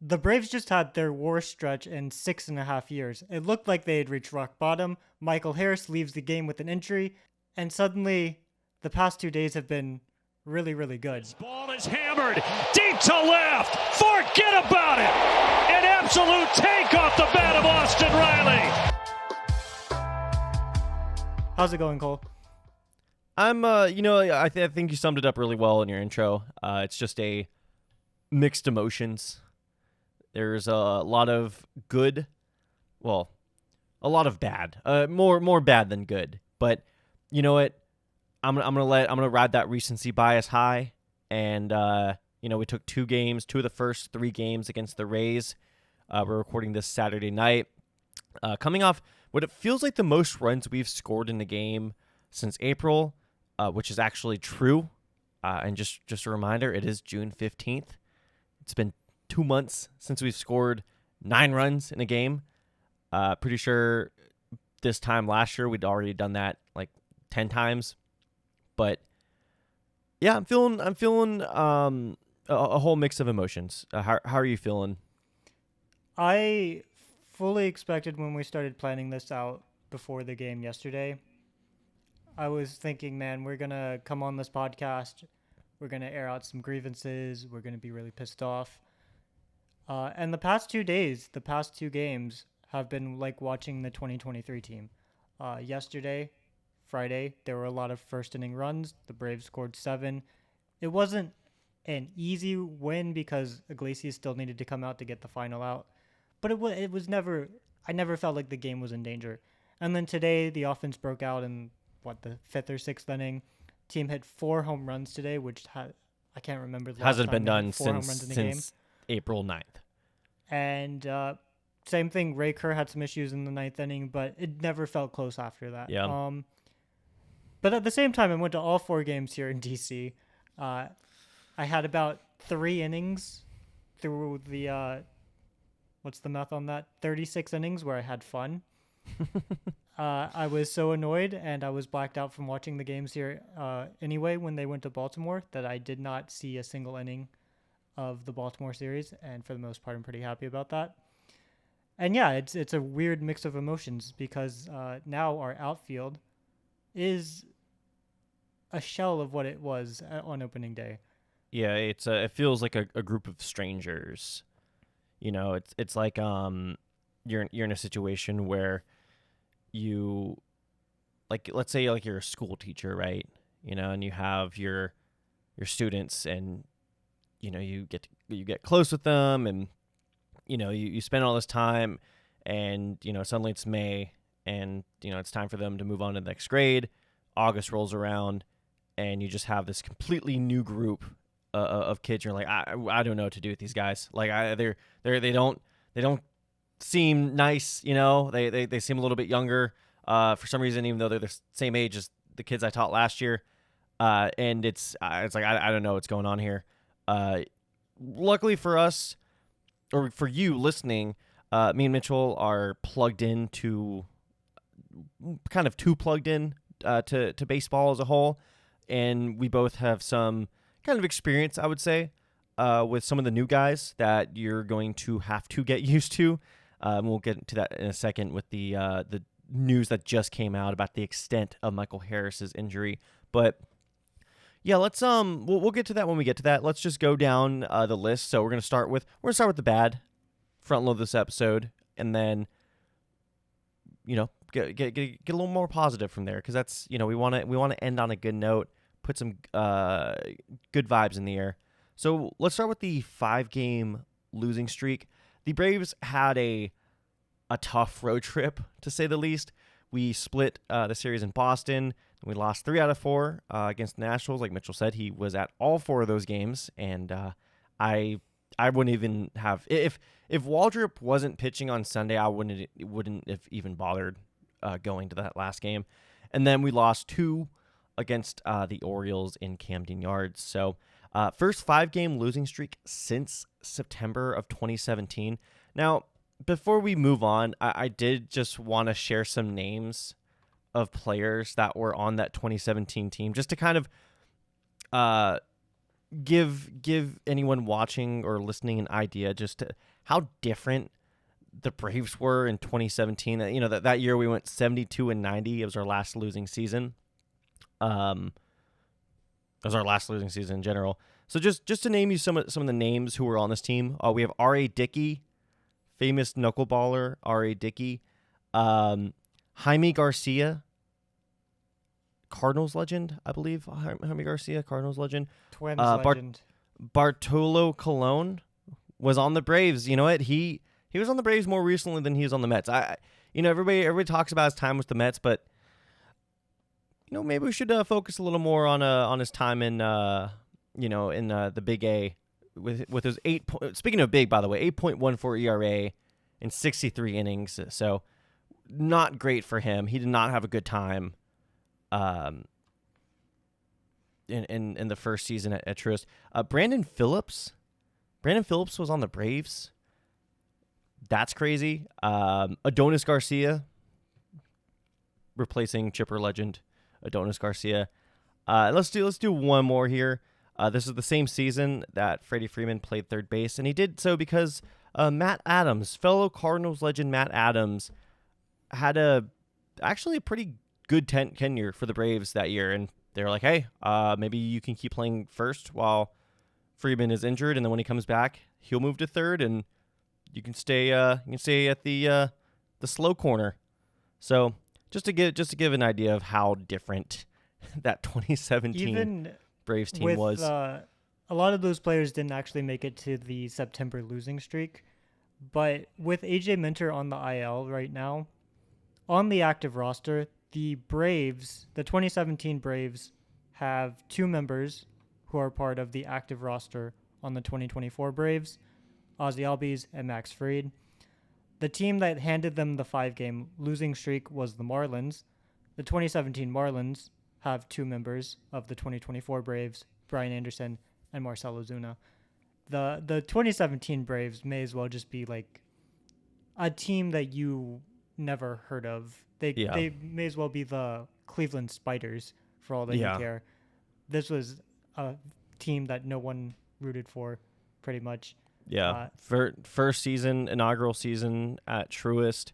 The Braves just had their worst stretch in 6.5 years. It looked like they had reached rock bottom. Michael Harris leaves the game with an injury, and suddenly the past 2 days have been really, really good. This ball is hammered deep to left. Forget about it. An absolute take off the bat of Austin Riley. How's it going, Cole? I think you summed it up really well in your intro. It's just a mixed emotions. There's a lot of good, well, a lot of bad. More bad than good. But you know what? I'm gonna ride that recency bias high. And we took two of the first 3 games against the Rays. We're recording this Saturday night. Coming off what it feels like the most runs we've scored in a game since April, which is actually true. And just a reminder, it is June 15th. It's been 2 months since we've scored 9 runs in a game. Pretty sure this time last year we'd already done that like 10 times. But yeah, I'm feeling a whole mix of emotions. How are you feeling? I fully expected when we started planning this out before the game yesterday. I was thinking, man, we're going to come on this podcast. We're going to air out some grievances. We're going to be really pissed off. And the past 2 games have been like watching the 2023 team. Yesterday, Friday, there were a lot of first inning runs. The Braves scored 7. It wasn't an easy win because Iglesias still needed to come out to get the final out. But it was never, I never felt like the game was in danger. And then today, the offense broke out in, the 5th or 6th inning. Team hit 4 home runs today, which I can't remember the last Hasn't time been they hit done 4 home runs in a game. since April 9th. And same thing, Ray Kerr had some issues in the 9th inning, but it never felt close after that. Yeah. But at the same time, I went to all 4 games here in DC. I had about 3 innings through the, what's the math on that? 36 innings where I had fun. I was so annoyed, and I was blacked out from watching the games here anyway when they went to Baltimore, that I did not see a single inning of the Baltimore series, and for the most part, I'm pretty happy about that. And yeah, it's a weird mix of emotions because now our outfield is a shell of what it was on opening day. Yeah, it feels like a group of strangers. It's like you're in a situation where you, like, let's say like you're a school teacher, right? And you have your students, and you get close with them, and you spend all this time, and suddenly it's May, and it's time for them to move on to the next grade. August rolls around, and you just have this completely new group of kids. You're like, I don't know what to do with these guys. Like, they don't seem nice. They seem a little bit younger for some reason, even though they're the same age as the kids I taught last year. And it's like I don't know what's going on here. Luckily for us, or for you listening, me and Mitchell are plugged in to too plugged in to baseball as a whole, and we both have some kind of experience, I would say, with some of the new guys that you're going to have to get used to. We'll get into that in a second with the news that just came out about the extent of Michael Harris's injury. But yeah, let's we'll get to that when we get to that. Let's just go down the list. So we're gonna start with the bad, front load this episode, and then get a little more positive from there, because that's we want to end on a good note, put some good vibes in the air. So let's start with the 5-game losing streak. The Braves had a tough road trip, to say the least. We split the series in Boston. We lost 3 out of 4 against the Nationals. Like Mitchell said, he was at all 4 of those games, and I wouldn't even have, if Waldrop wasn't pitching on Sunday, I wouldn't have even bothered going to that last game. And then we lost 2 against the Orioles in Camden Yards. So first 5-game losing streak since September of 2017. Now, before we move on, I did just want to share some names of players that were on that 2017 team, just to kind of give anyone watching or listening an idea just to how different the Braves were in 2017. You know, that year we went 72-90. It was our last losing season. It was our last losing season in general. So just to name you some of the names who were on this team, we have R.A. Dickey, famous knuckleballer R.A. Dickey, Jaime Garcia, Cardinals legend, I believe. Jaime Garcia, Cardinals legend. Twins legend. Bartolo Colon was on the Braves. You know what? He was on the Braves more recently than he was on the Mets. Everybody talks about his time with the Mets, but maybe we should focus a little more on his time in the Big A with his speaking of big, by the way, 8.14 ERA in 63 innings. So not great for him. He did not have a good time in the first season at Truist. Brandon Phillips was on the Braves. That's crazy. Adonis Garcia replacing Chipper legend Adonis Garcia. Let's do one more here. This is the same season that Freddie Freeman played third base, and he did so because Matt Adams, fellow Cardinals legend Matt Adams, had actually a pretty good tenure for the Braves that year, and they were like, hey, maybe you can keep playing first while Freeman is injured, and then when he comes back, he'll move to third, and you can stay at the slow corner. So just to give an idea of how different that 2017 Braves team was. A lot of those players didn't actually make it to the September losing streak, but with AJ Minter on the IL right now, on the active roster, the 2017 Braves have 2 members who are part of the active roster on the 2024 Braves, Ozzy Albies and Max Fried. The team that handed them the 5-game losing streak was the Marlins. The 2017 Marlins have 2 members of the 2024 Braves, Brian Anderson and Marcell Ozuna. The 2017 Braves may as well just be like a team that you never heard of. They may as well be the Cleveland Spiders for all that you care. This was a team that no one rooted for, pretty much. Yeah, first season, inaugural season at Truist,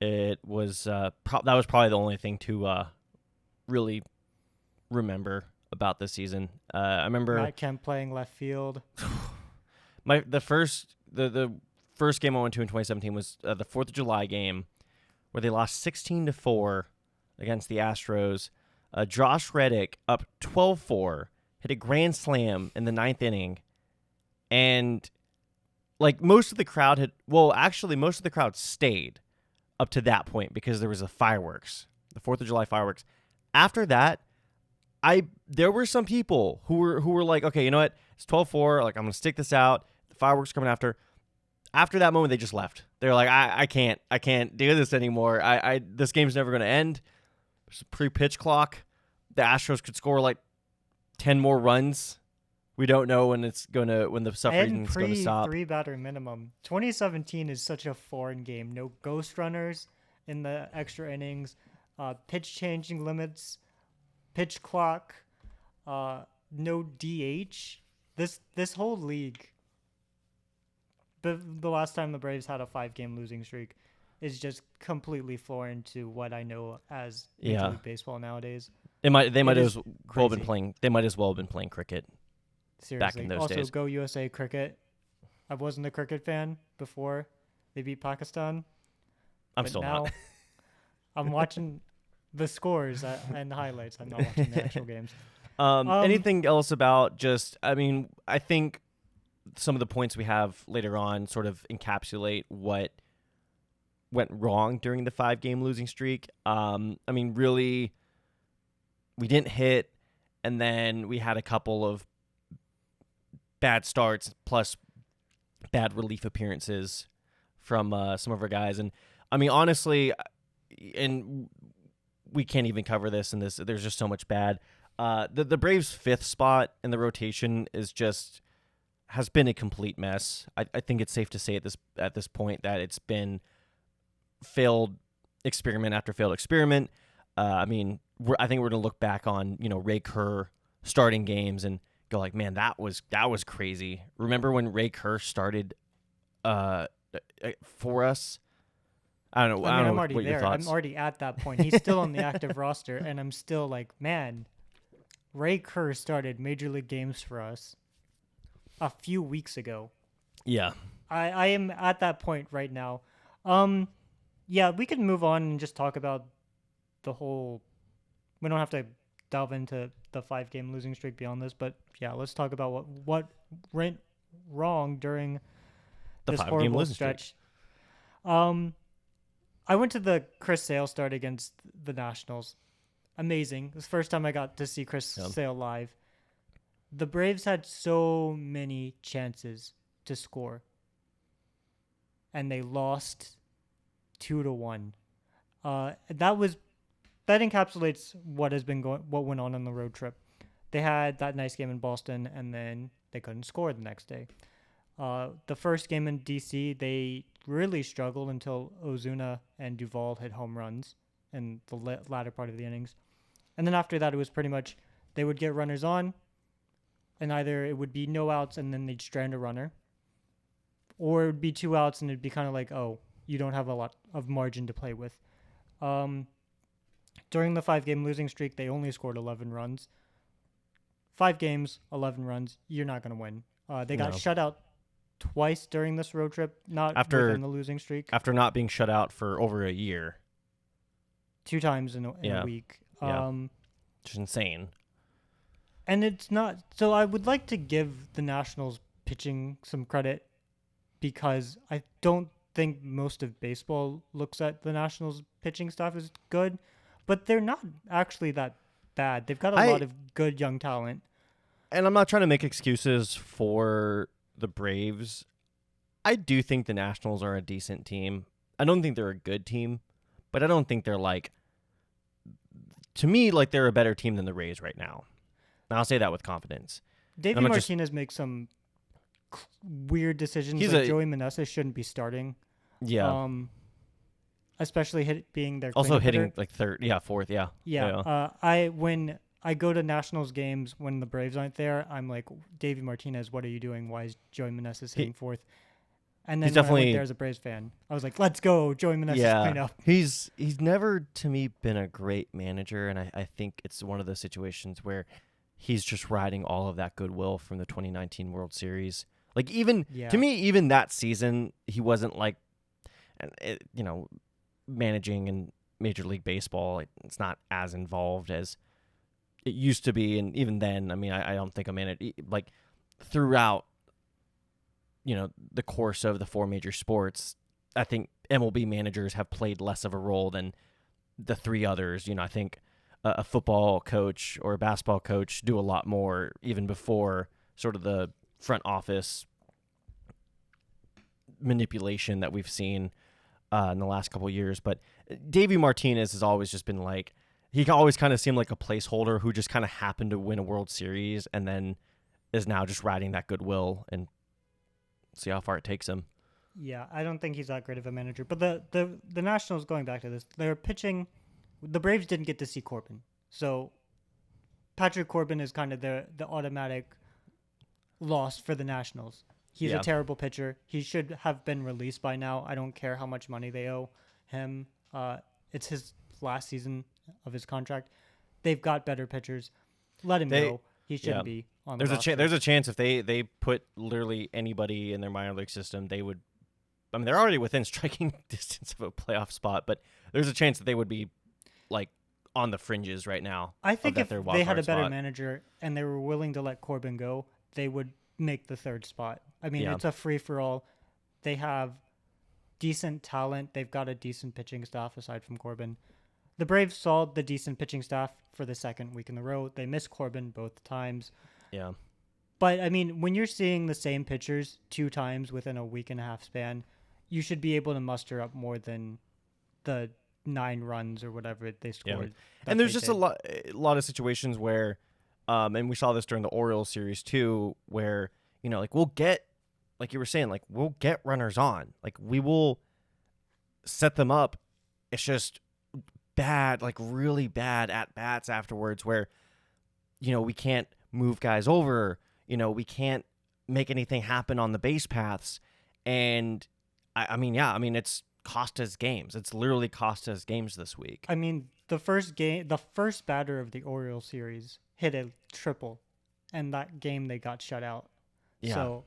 it was that was probably the only thing to really remember about this season. I remember Matt Kemp playing left field. the first game I went to in 2017 was the 4th of July game, where they lost 16-4 against the Astros. Josh Reddick up 12-4, hit a grand slam in the 9th inning. And most of the crowd most of the crowd stayed up to that point because there was the 4th of July fireworks. After that, there were some people who were like, okay, you know what? It's 12-4. Like, I'm going to stick this out. The fireworks coming after. After that moment, they just left. They're like, I can't do this anymore. This game's never going to end. There's a pre-pitch clock. The Astros could score 10 more runs. We don't know when the suffering is going to stop. 3-batter minimum. 2017 is such a foreign game. No ghost runners in the extra innings. Pitch changing limits. Pitch clock. No DH. This whole league. The last time the Braves had a 5-game losing streak is just completely foreign to what I know as Major League Baseball nowadays. They might as well have been playing cricket. Seriously. Back in those days. Also, go USA Cricket. I wasn't a cricket fan before they beat Pakistan. I'm still not. I'm watching the scores and the highlights. I'm not watching the actual games. Anything else about I think some of the points we have later on sort of encapsulate what went wrong during the 5-game losing streak. Really, we didn't hit, and then we had a couple of bad starts plus bad relief appearances from some of our guys. And honestly, and we can't even cover this in this. There's just so much bad. The Braves' 5th spot in the rotation has been a complete mess. I think it's safe to say at this point that it's been failed experiment after failed experiment. I think we're going to look back on Ray Kerr starting games and go like, man, that was crazy. Remember when Ray Kerr started for us? I don't know. I mean, I'm already what your there. thoughts. I'm already at that point. He's still on the active roster, and I'm still like, man, Ray Kerr started Major League games for us a few weeks ago. Yeah. I am at that point right now. Yeah, we can move on and just talk about the whole. We don't have to delve into the 5-game losing streak beyond this, but yeah, let's talk about what went wrong during The this 5-game horrible losing streak. stretch. I went to the Chris Sale start against the Nationals. Amazing. It was the first time I got to see Chris Sale live. The Braves had so many chances to score, and they lost 2-1. That encapsulates what went on the road trip. They had that nice game in Boston, and then they couldn't score the next day. The first game in DC, they really struggled until Ozuna and Duvall hit home runs in the latter part of the innings. And then after that, it was pretty much they would get runners on, and either it would be no outs and then they'd strand a runner, or it would be 2 outs and it'd be kind of like, oh, you don't have a lot of margin to play with. During the 5-game losing streak, they only scored 11 runs. 5 games, 11 runs. You're not going to win. They got shut out twice during this road trip, not within the losing streak. After not being shut out for over a year. 2 times in a week. Just insane. And it's not... So I would like to give the Nationals pitching some credit, because I don't think most of baseball looks at the Nationals pitching staff as good, but they're not actually that bad. They've got a lot of good young talent. And I'm not trying to make excuses for the Braves. I do think the Nationals are a decent team. I don't think they're a good team, but I don't think they're like, to me, like they're a better team than the Rays right now. And I'll say that with confidence. Davey Martinez makes some weird decisions. Joey Meneses shouldn't be starting. Yeah. Especially being their also hitting hitter. like fourth. Yeah. When I go to Nationals games when the Braves aren't there, I'm like, Davey Martinez, what are you doing? Why is Joey Meneses hitting fourth? And then when I went there as a Braves fan, I was like, let's go, Joey Meneses, clean up. He's never, to me, been a great manager, and I think it's one of those situations where he's just riding all of that goodwill from the 2019 World Series. Like, to me, even that season, he wasn't like, managing in Major League Baseball. It's not as involved as it used to be, and even then, I mean, I don't think a manager, like, throughout, the course of the 4 major sports, I think MLB managers have played less of a role than the 3 others. I think a football coach or a basketball coach do a lot more even before sort of the front office manipulation that we've seen in the last couple of years. But Davey Martinez has always just been like, he always kind of seemed like a placeholder who just kind of happened to win a World Series and then is now just riding that goodwill and see how far it takes him. Yeah, I don't think he's that great of a manager. But the Nationals, going back to this, they're pitching. The Braves didn't get to see Corbin, so Patrick Corbin is kind of the automatic loss for the Nationals. He's a terrible pitcher. He should have been released by now. I don't care how much money they owe him. It's his last season of his contract. They've got better pitchers. Let him go. He shouldn't be on the roster. There's a chance if they put literally anybody in their minor league system, they would. I mean, they're already within striking distance of a playoff spot, but there's a chance that they would be like on the fringes right now. I think if they had a better manager and they were willing to let Corbin go, they would make the 3rd spot. I mean, it's a free-for-all. They have decent talent. They've got a decent pitching staff aside from Corbin. The Braves saw the decent pitching staff for the 2nd week in a row. They missed Corbin both times. Yeah. But, I mean, when you're seeing the same pitchers 2 times within a week and a half span, you should be able to muster up more than the 9 runs or whatever they scored. Yeah. And there's just a lot of situations where, and we saw this during the Orioles series too, where, like we'll get, like you were saying, like we'll get runners on. Like we will set them up. It's just bad, like really bad at bats afterwards where, we can't move guys over. We can't make anything happen on the base paths. And I mean, it's cost us games. It's literally cost us games this week. I mean, the first batter of the Orioles series hit a triple, and that game they got shut out. Yeah. So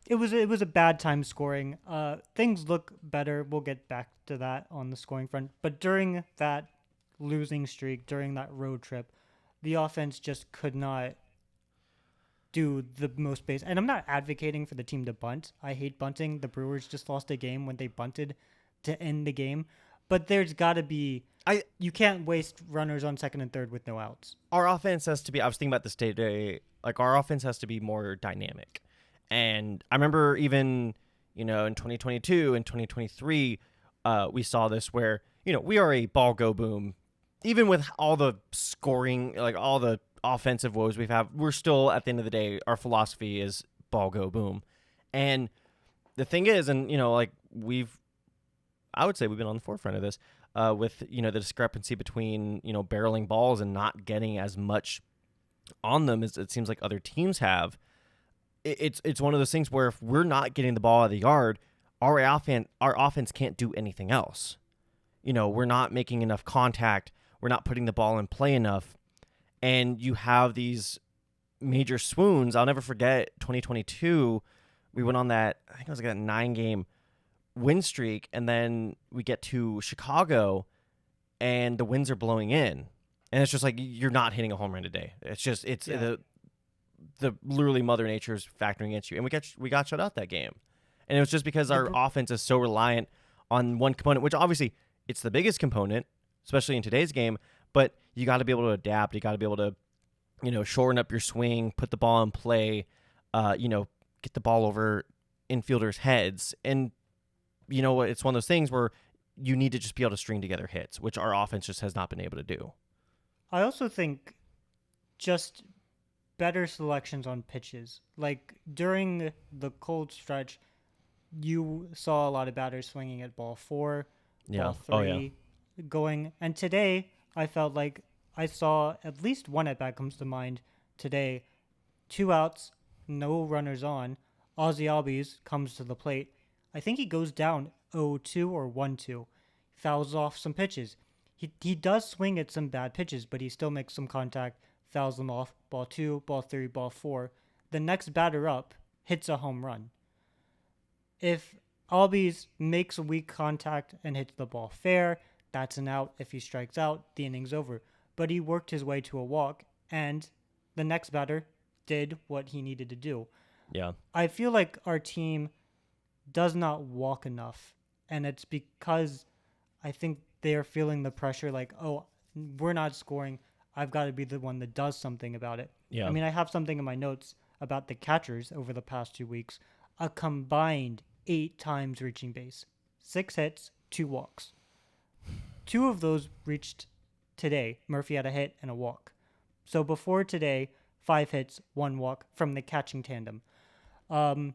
it was a bad time scoring. Things look better. We'll get back to that on the scoring front. But during that losing streak, during that road trip, the offense just could not do the most base. And I'm not advocating for the team to bunt. I hate bunting. The Brewers just lost a game when they bunted to end the game. But there's got to be you can't waste runners on second and third with no outs. Our offense has to be, I was thinking about this today, like our offense has to be more dynamic. And I remember even, in 2022 and 2023, we saw this where, we are a ball go boom. Even with all the scoring, like all the offensive woes we're still, at the end of the day, our philosophy is ball go boom. And the thing is, and, I would say we've been on the forefront of this with, the discrepancy between, barreling balls and not getting as much on them as it seems like other teams have. It's one of those things where if we're not getting the ball out of the yard, our offense can't do anything else. We're not making enough contact. We're not putting the ball in play enough. And you have these major swoons. I'll never forget 2022. We went on that, I think it was like a 9-game win streak, and then we get to Chicago, and the winds are blowing in. And it's just like, you're not hitting a home run today. It's just, the literally Mother Nature's factoring against you. And we got shut out that game. And it was just because our offense is so reliant on one component, which obviously it's the biggest component, especially in today's game, but you got to be able to adapt. You got to be able to, shorten up your swing, put the ball in play, get the ball over infielders' heads. And, it's one of those things where you need to just be able to string together hits, which our offense just has not been able to do. I also think just better selections on pitches. Like during the cold stretch, you saw a lot of batters swinging at ball 4, ball 3, going. And today, I felt like I saw at least one at bat comes to mind today. 2 outs, no runners on. Ozzy Albies comes to the plate. I think he goes down 0-2 or 1-2. Fouls off some pitches. He does swing at some bad pitches, but he still makes some contact, fouls them off. Ball 2, ball 3, ball 4. The next batter up hits a home run. If Albies makes a weak contact and hits the ball fair, that's an out. If he strikes out, the inning's over. But he worked his way to a walk, and the next batter did what he needed to do. Yeah. I feel like our team does not walk enough, and it's because I think they are feeling the pressure like, oh, we're not scoring. I've got to be the one that does something about it. Yeah. I mean, I have something in my notes about the catchers over the past 2 weeks. A combined 8 times reaching base. 6 hits, 2 walks. 2 of those reached today. Murphy had a hit and a walk. So before today, 5 hits, 1 walk from the catching tandem. A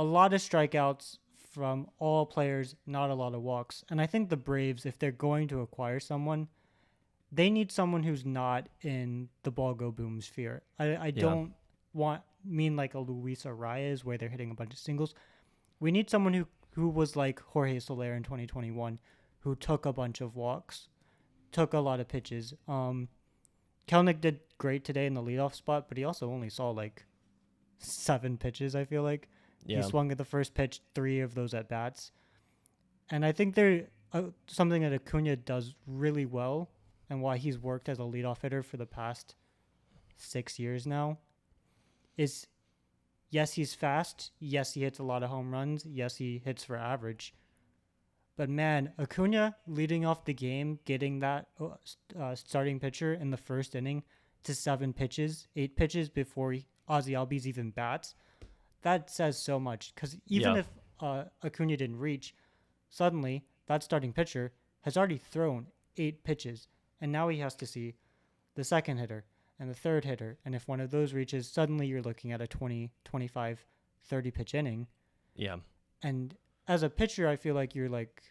lot of strikeouts from all players, not a lot of walks. And I think the Braves, if they're going to acquire someone, they need someone who's not in the ball go boom sphere. I don't mean like a Luis Arias where they're hitting a bunch of singles. We need someone who was like Jorge Soler in 2021, who took a bunch of walks, took a lot of pitches. Kelnick did great today in the leadoff spot, but he also only saw like 7 pitches, I feel like. Yeah. He swung at the first pitch, 3 of those at bats. And I think something that Acuna does really well, and why he's worked as a leadoff hitter for the past 6 years now, is yes, he's fast. Yes, he hits a lot of home runs. Yes, he hits for average. But man, Acuna leading off the game, getting that starting pitcher in the first inning to 7 pitches, 8 pitches before Ozzy Albies even bats, that says so much. Because even if Acuna didn't reach, suddenly that starting pitcher has already thrown 8 pitches. And now he has to see the second hitter and the third hitter. And if one of those reaches, suddenly you're looking at a 20, 25, 30 pitch inning. Yeah. And as a pitcher, I feel like you're like,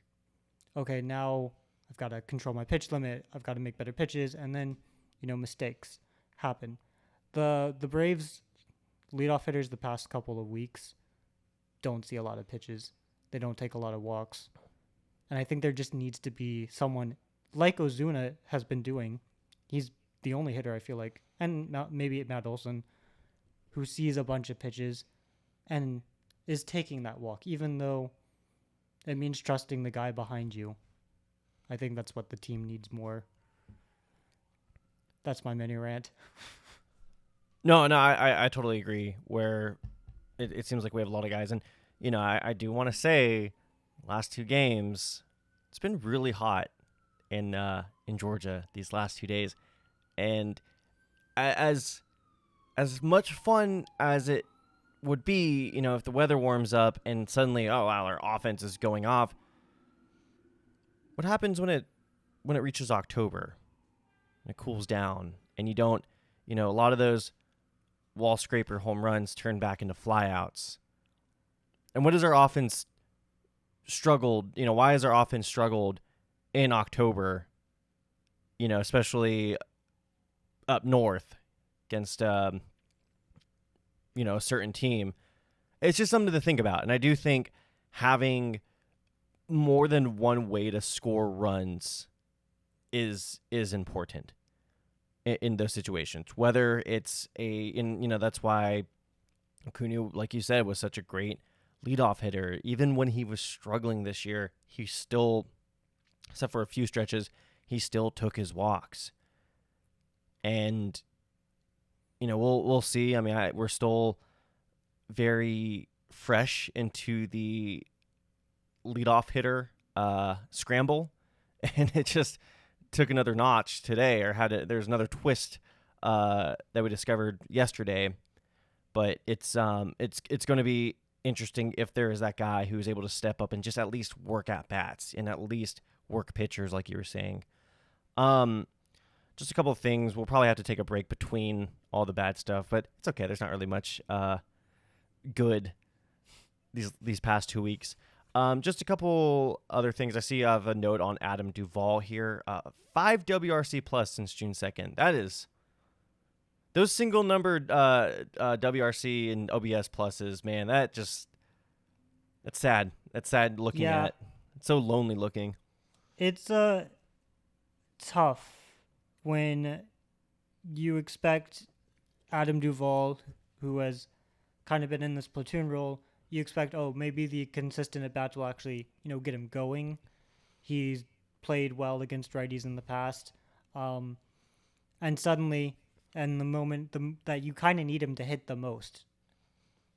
okay, now I've got to control my pitch limit. I've got to make better pitches, and then mistakes happen. The Braves leadoff hitters the past couple of weeks don't see a lot of pitches. They don't take a lot of walks, and I think there just needs to be someone like Ozuna has been doing. He's the only hitter I feel like, and maybe Matt Olson, who sees a bunch of pitches and is taking that walk, even though it means trusting the guy behind you. I think that's what the team needs more. That's my mini rant. No, I totally agree. Where it seems like we have a lot of guys, and I do want to say, last 2 games, it's been really hot in Georgia these last 2 days, and as much fun as it would be, if the weather warms up and suddenly, oh wow, our offense is going off. What happens when it reaches October? And it cools down, and you don't, a lot of those wall scraper home runs turn back into flyouts. And what has our offense struggled? Why has our offense struggled in October? Especially up north against a certain team. It's just something to think about. And I do think having more than one way to score runs is important in those situations. Whether it's that's why Acuna, like you said, was such a great leadoff hitter. Even when he was struggling this year, he still, except for a few stretches, he still took his walks. And we'll see. I mean, we're still very fresh into the leadoff hitter scramble, and it just took another notch today, or there's another twist that we discovered yesterday. But it's going to be interesting if there is that guy who's able to step up and just at least work at bats and at least work pitchers, like you were saying. Just a couple of things. We'll probably have to take a break between all the bad stuff, but it's okay. There's not really much good these past 2 weeks. Just a couple other things. I see I have a note on Adam Duvall here. 5 WRC plus since June 2nd. That is those single numbered WRC and OBS pluses, man. That's sad. That's sad looking at. It's so lonely looking. It's tough when you expect Adam Duvall, who has kind of been in this platoon role, you expect, maybe the consistent at-bats will actually, get him going. He's played well against righties in the past. And suddenly, in the moment that you kind of need him to hit the most,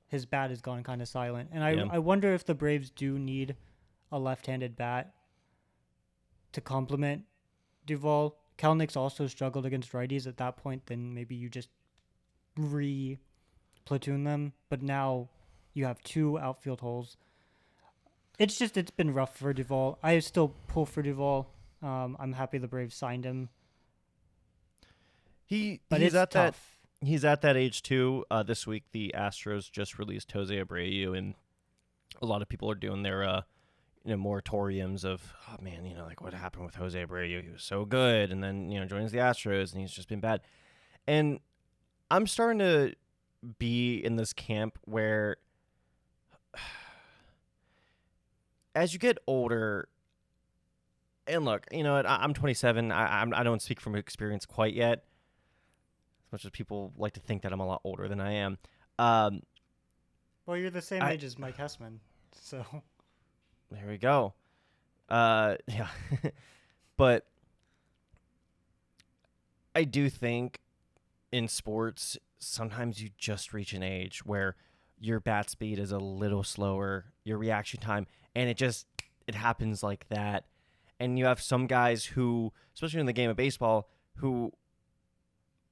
his bat has gone kind of silent. And I wonder if the Braves do need a left-handed bat to complement Duvall. Kelenics also struggled against righties at that point. Then maybe you just platoon them. But now you have 2 outfield holes. It's been rough for Duvall. I still pull for Duvall. I'm happy the Braves signed him. He's at that age too. This week the Astros just released Jose Abreu, and a lot of people are doing their moratoriums of, oh man, like what happened with Jose Abreu? He was so good, and then joins the Astros, and he's just been bad. And I'm starting to be in this camp where, as you get older, and look, I'm 27. I don't speak from experience quite yet, as much as people like to think that I'm a lot older than I am. Well, you're the same age as Mike Hessman, so there we go. Yeah, but I do think in sports sometimes you just reach an age where your bat speed is a little slower, your reaction time, and it happens like that. And you have some guys who, especially in the game of baseball, who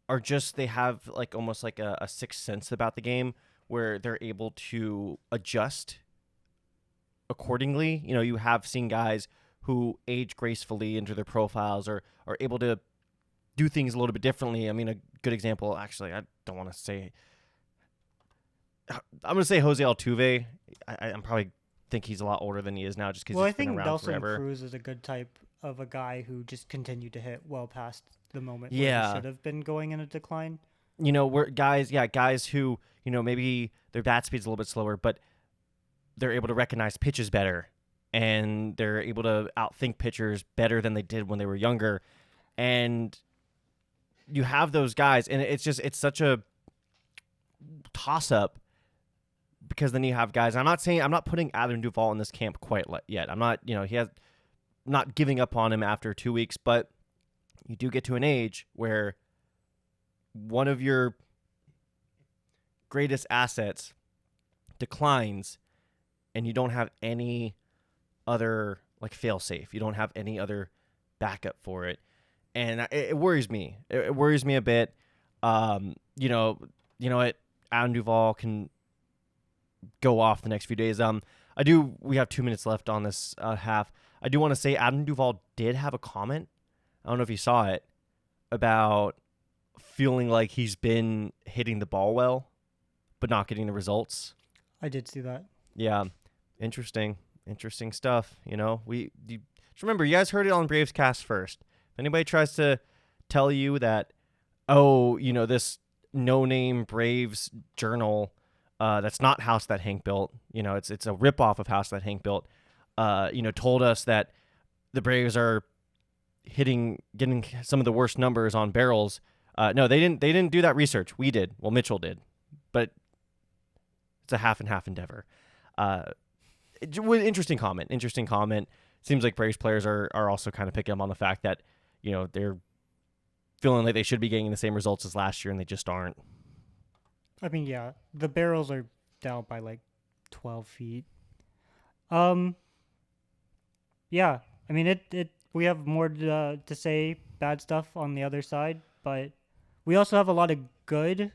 are they have like almost like a sixth sense about the game where they're able to adjust accordingly. You have seen guys who age gracefully into their profiles or are able to do things a little bit differently. I mean, a good example, actually, I don't want to say, I'm going to say Jose Altuve. I'm probably think he's a lot older than he is now just because he's been around forever. I think Nelson Cruz is a good type of a guy who just continued to hit well past the moment where Yeah. he should have been going in a decline. We're guys who, maybe their bat speed's a little bit slower, but they're able to recognize pitches better, and they're able to outthink pitchers better than they did when they were younger. And you have those guys, and it's such a toss up, because then you have guys. I'm not putting Adam Duvall in this camp quite yet. I'm not, not giving up on him after 2 weeks, but you do get to an age where one of your greatest assets declines, and you don't have any other fail safe. You don't have any other backup for it, and it worries me. It worries me a bit. You know what? Adam Duvall can go off the next few days. We have 2 minutes left on this half. I do want to say Adam Duvall did have a comment. I don't know if you saw it, about feeling like he's been hitting the ball well, but not getting the results. I did see that. Yeah, interesting stuff. Just remember, you guys heard it on BravesKast first. If anybody tries to tell you that, this no-name Braves journal that's not House That Hank Built, it's a ripoff of House That Hank Built, told us that the Braves are getting some of the worst numbers on barrels. No, they didn't do that research. We did. Well, Mitchell did, but it's a half and half endeavor. Interesting comment. Seems like Braves players are also kind of picking up on the fact that, they're feeling like they should be getting the same results as last year, and they just aren't. I mean, yeah, the barrels are down by like 12 feet. Yeah, I mean, we have more to say bad stuff on the other side, but we also have a lot of good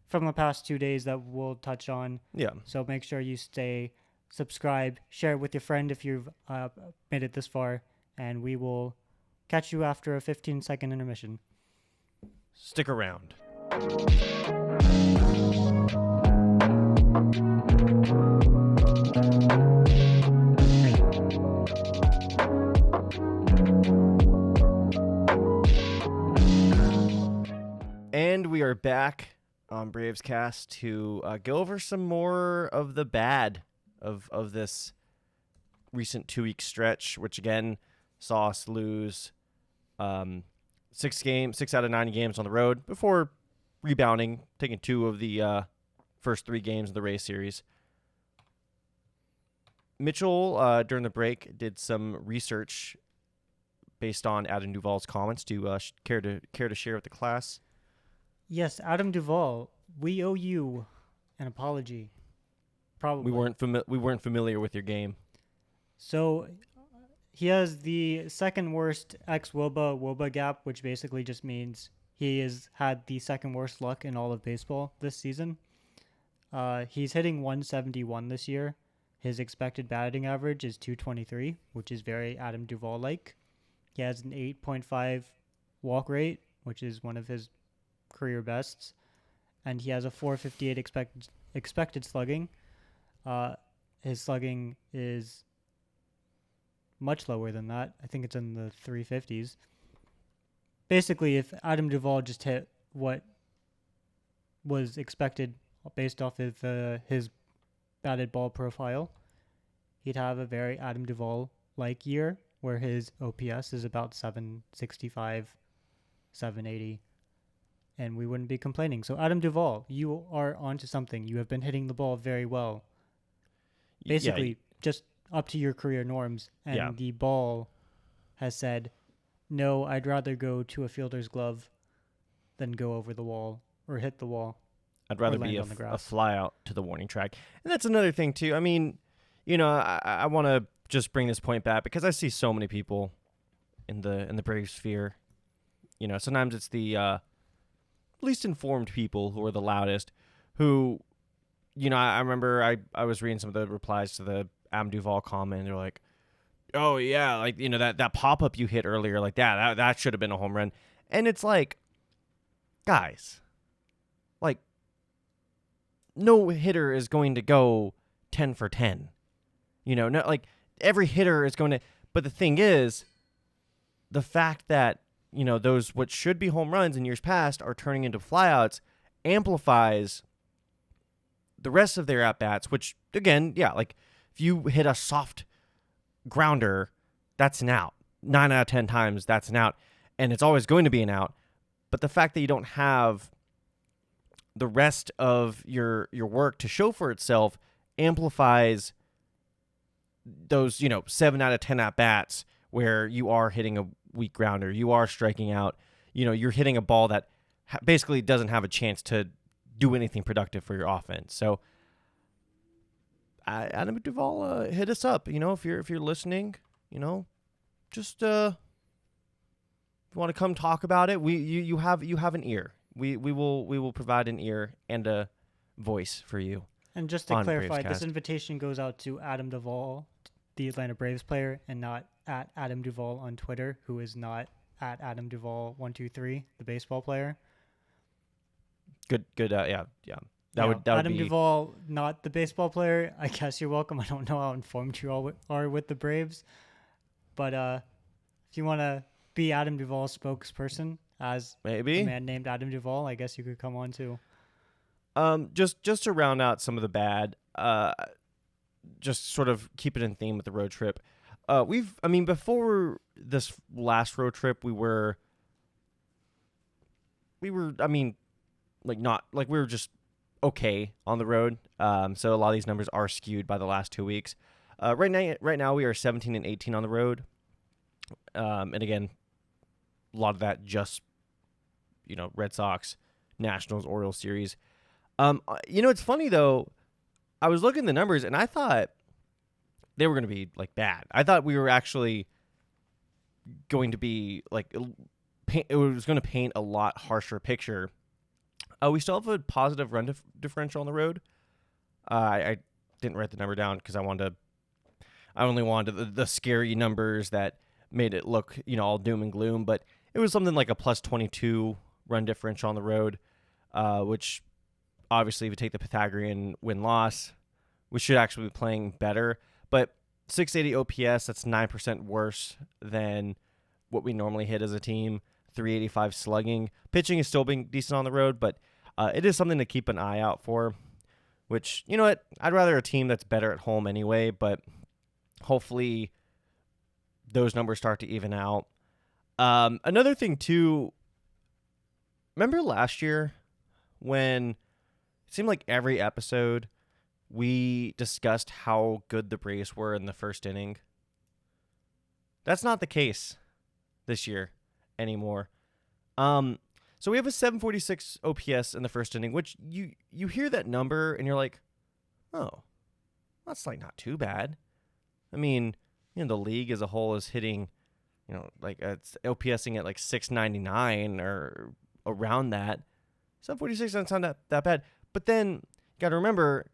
from the past 2 days that we'll touch on. Yeah. So make sure you stay subscribed, share it with your friend if you've made it this far, and we will catch you after a 15-second intermission. Stick around. And we are back on BravesKast to go over some more of the bad of this recent 2-week stretch, which again saw us lose 6 out of 9 games on the road before rebounding, taking 2 of the first 3 games of the Rays series. Mitchell, during the break, did some research based on Adam Duvall's comments. Do you care to share with the class? Yes, Adam Duvall, we owe you an apology. Probably. We weren't familiar with your game. So he has the second worst ex-WOBA gap, which basically just means he has had the second worst luck in all of baseball this season. He's hitting 171 this year. His expected batting average is 223, which is very Adam Duvall-like. He has an 8.5 walk rate, which is one of his career bests, and he has a 458 expected slugging. His slugging is much lower than that. I think it's in the 350s. Basically, if Adam Duvall just hit what was expected based off of his batted ball profile, he'd have a very Adam Duvall-like year where his OPS is about 765, 780, and we wouldn't be complaining. So Adam Duvall, you are onto something. You have been hitting the ball very well. Basically, just up to your career norms, and the ball has said, no, I'd rather go to a fielder's glove than go over the wall or hit the wall. I'd rather be a fly out to the warning track. And that's another thing, too. I mean, I want to just bring this point back because I see so many people in the Brave sphere. Sometimes it's the least informed people who are the loudest, who, I remember I was reading some of the replies to the Adam Duvall comment, and they're like, oh, yeah, like, that pop-up you hit earlier, like that should have been a home run. And it's like, guys, like, no hitter is going to go 10 for 10. No, like, every hitter is going to, but the thing is, the fact that, those what should be home runs in years past are turning into flyouts amplifies the rest of their at-bats, which, again, yeah, like if you hit a soft grounder, that's an out. 9 out of 10 times, that's an out. And it's always going to be an out. But the fact that you don't have the rest of your work to show for itself amplifies those, 7 out of 10 at-bats where you are hitting a weak grounder, you are striking out, you're hitting a ball that basically doesn't have a chance to do anything productive for your offense. So Adam Duvall, hit us up, if you're listening, just if you want to come talk about it, you have an ear. We will provide an ear and a voice for you. And just to clarify, BravesKast. this invitation goes out to Adam Duvall, the Atlanta Braves player, and not at Adam Duvall on Twitter, who is not at Adam Duvall 123, the baseball player. Good. Yeah. That would Adam be Duvall, not the baseball player. I guess you're welcome. I don't know how informed you all are with the Braves, but if you want to be Adam Duvall's spokesperson as maybe a man named Adam Duvall, I guess you could come on too. Just to round out some of the bad, just sort of keep it in theme with the road trip. Before this last road trip, we were just okay on the road. So a lot of these numbers are skewed by the last 2 weeks. Right now we are 17 and 18 on the road. And again, a lot of that just, Red Sox, Nationals, Orioles series. It's funny though. I was looking at the numbers and I thought they were going to be like bad. I thought we were actually going to be like, it was going to paint a lot harsher picture. We still have a positive run differential on the road. I didn't write the number down because I only wanted the scary numbers that made it look, all doom and gloom. But it was something like a plus 22 run differential on the road, which obviously if you take the Pythagorean win-loss, we should actually be playing better. But 680 OPS, that's 9% worse than what we normally hit as a team. 385 slugging. Pitching is still being decent on the road, but it is something to keep an eye out for, which, you know what, I'd rather a team that's better at home anyway, but hopefully those numbers start to even out. Another thing, too, remember last year when it seemed like every episode we discussed how good the Braves were in the first inning? That's not the case this year anymore. So we have a 746 OPS in the first inning, which you hear that number and you're like, oh, that's like not too bad. I mean, the league as a whole is hitting, it's OPSing at like 699 or around that. 746 doesn't sound that bad. But then you got to remember,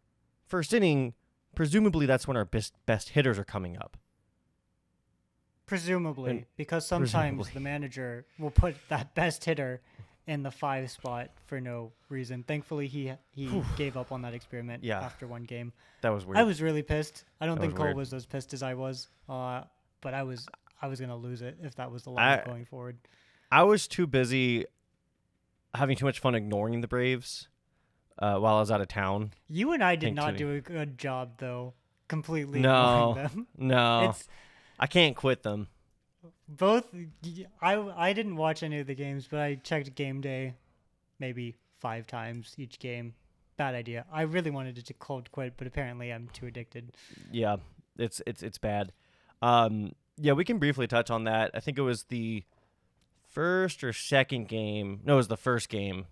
first inning, presumably that's when our best hitters are coming up. Presumably, because sometimes the manager will put that best hitter in the 5 spot for no reason. Thankfully, he gave up on that experiment after one game. That was weird. I was really pissed. I don't think Cole weird. was as pissed as I was, but I was going to lose it if that was the line going forward. I was too busy having too much fun ignoring the Braves while I was out of town. You and I did not do a good job, though, completely ignoring them. No. I can't quit them. Both, I didn't watch any of the games, but I checked game day maybe 5 times each game. Bad idea. I really wanted to cold quit, but apparently I'm too addicted. Yeah, it's bad. We can briefly touch on that. I think it was the first or second game. No, it was the first game,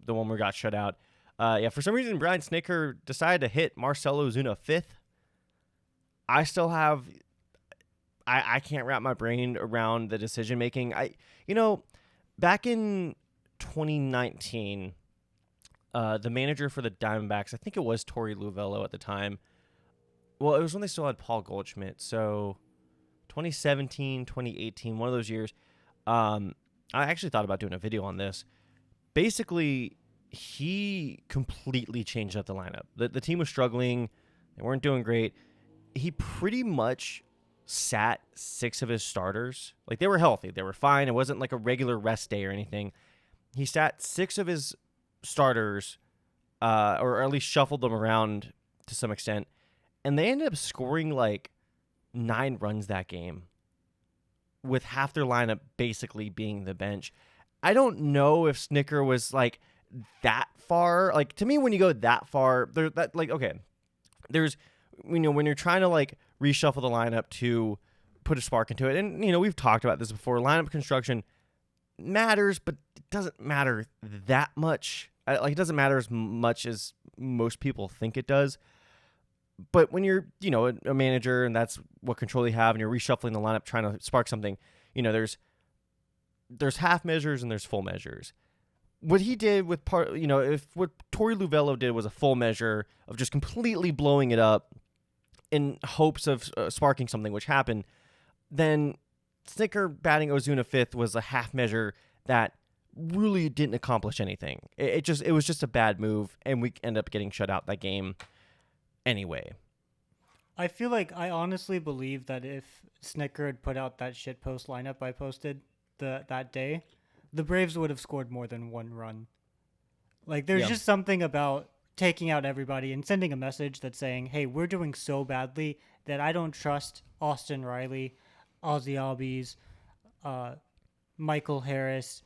the one where we got shut out. For some reason, Brian Snitker decided to hit Marcell Ozuna 5th. I still have... I can't wrap my brain around the decision making. Back in 2019, the manager for the Diamondbacks, I think it was Torey Luvello at the time. Well, it was when they still had Paul Goldschmidt. So 2017, 2018, one of those years. I actually thought about doing a video on this. Basically, he completely changed up the lineup. The team was struggling. They weren't doing great. He pretty much sat 6 of his starters. Like, they were healthy. They were fine. It wasn't like a regular rest day or anything. He sat 6 of his starters, or at least shuffled them around to some extent, and they ended up scoring like 9 runs that game with half their lineup basically being the bench. I don't know if Snicker was like that far. Like, to me, when you go that far, there's when you're trying to like reshuffle the lineup to put a spark into it, and we've talked about this before. Lineup construction matters, but it doesn't matter that much. Like, it doesn't matter as much as most people think it does. But when you're, a manager, and that's what control you have, and you're reshuffling the lineup trying to spark something, there's half measures and there's full measures. What he did with if what Torey Luvello did was a full measure of just completely blowing it up in hopes of sparking something, which happened, then Snicker batting Ozuna 5th was a half measure that really didn't accomplish anything. It was just a bad move, and we end up getting shut out that game anyway. I feel like I honestly believe that if Snicker had put out that shitpost lineup I posted that day, the Braves would have scored more than 1 run. Like, there's just something about taking out everybody and sending a message that's saying, hey, we're doing so badly that I don't trust Austin Riley, Ozzy Albies, Michael Harris,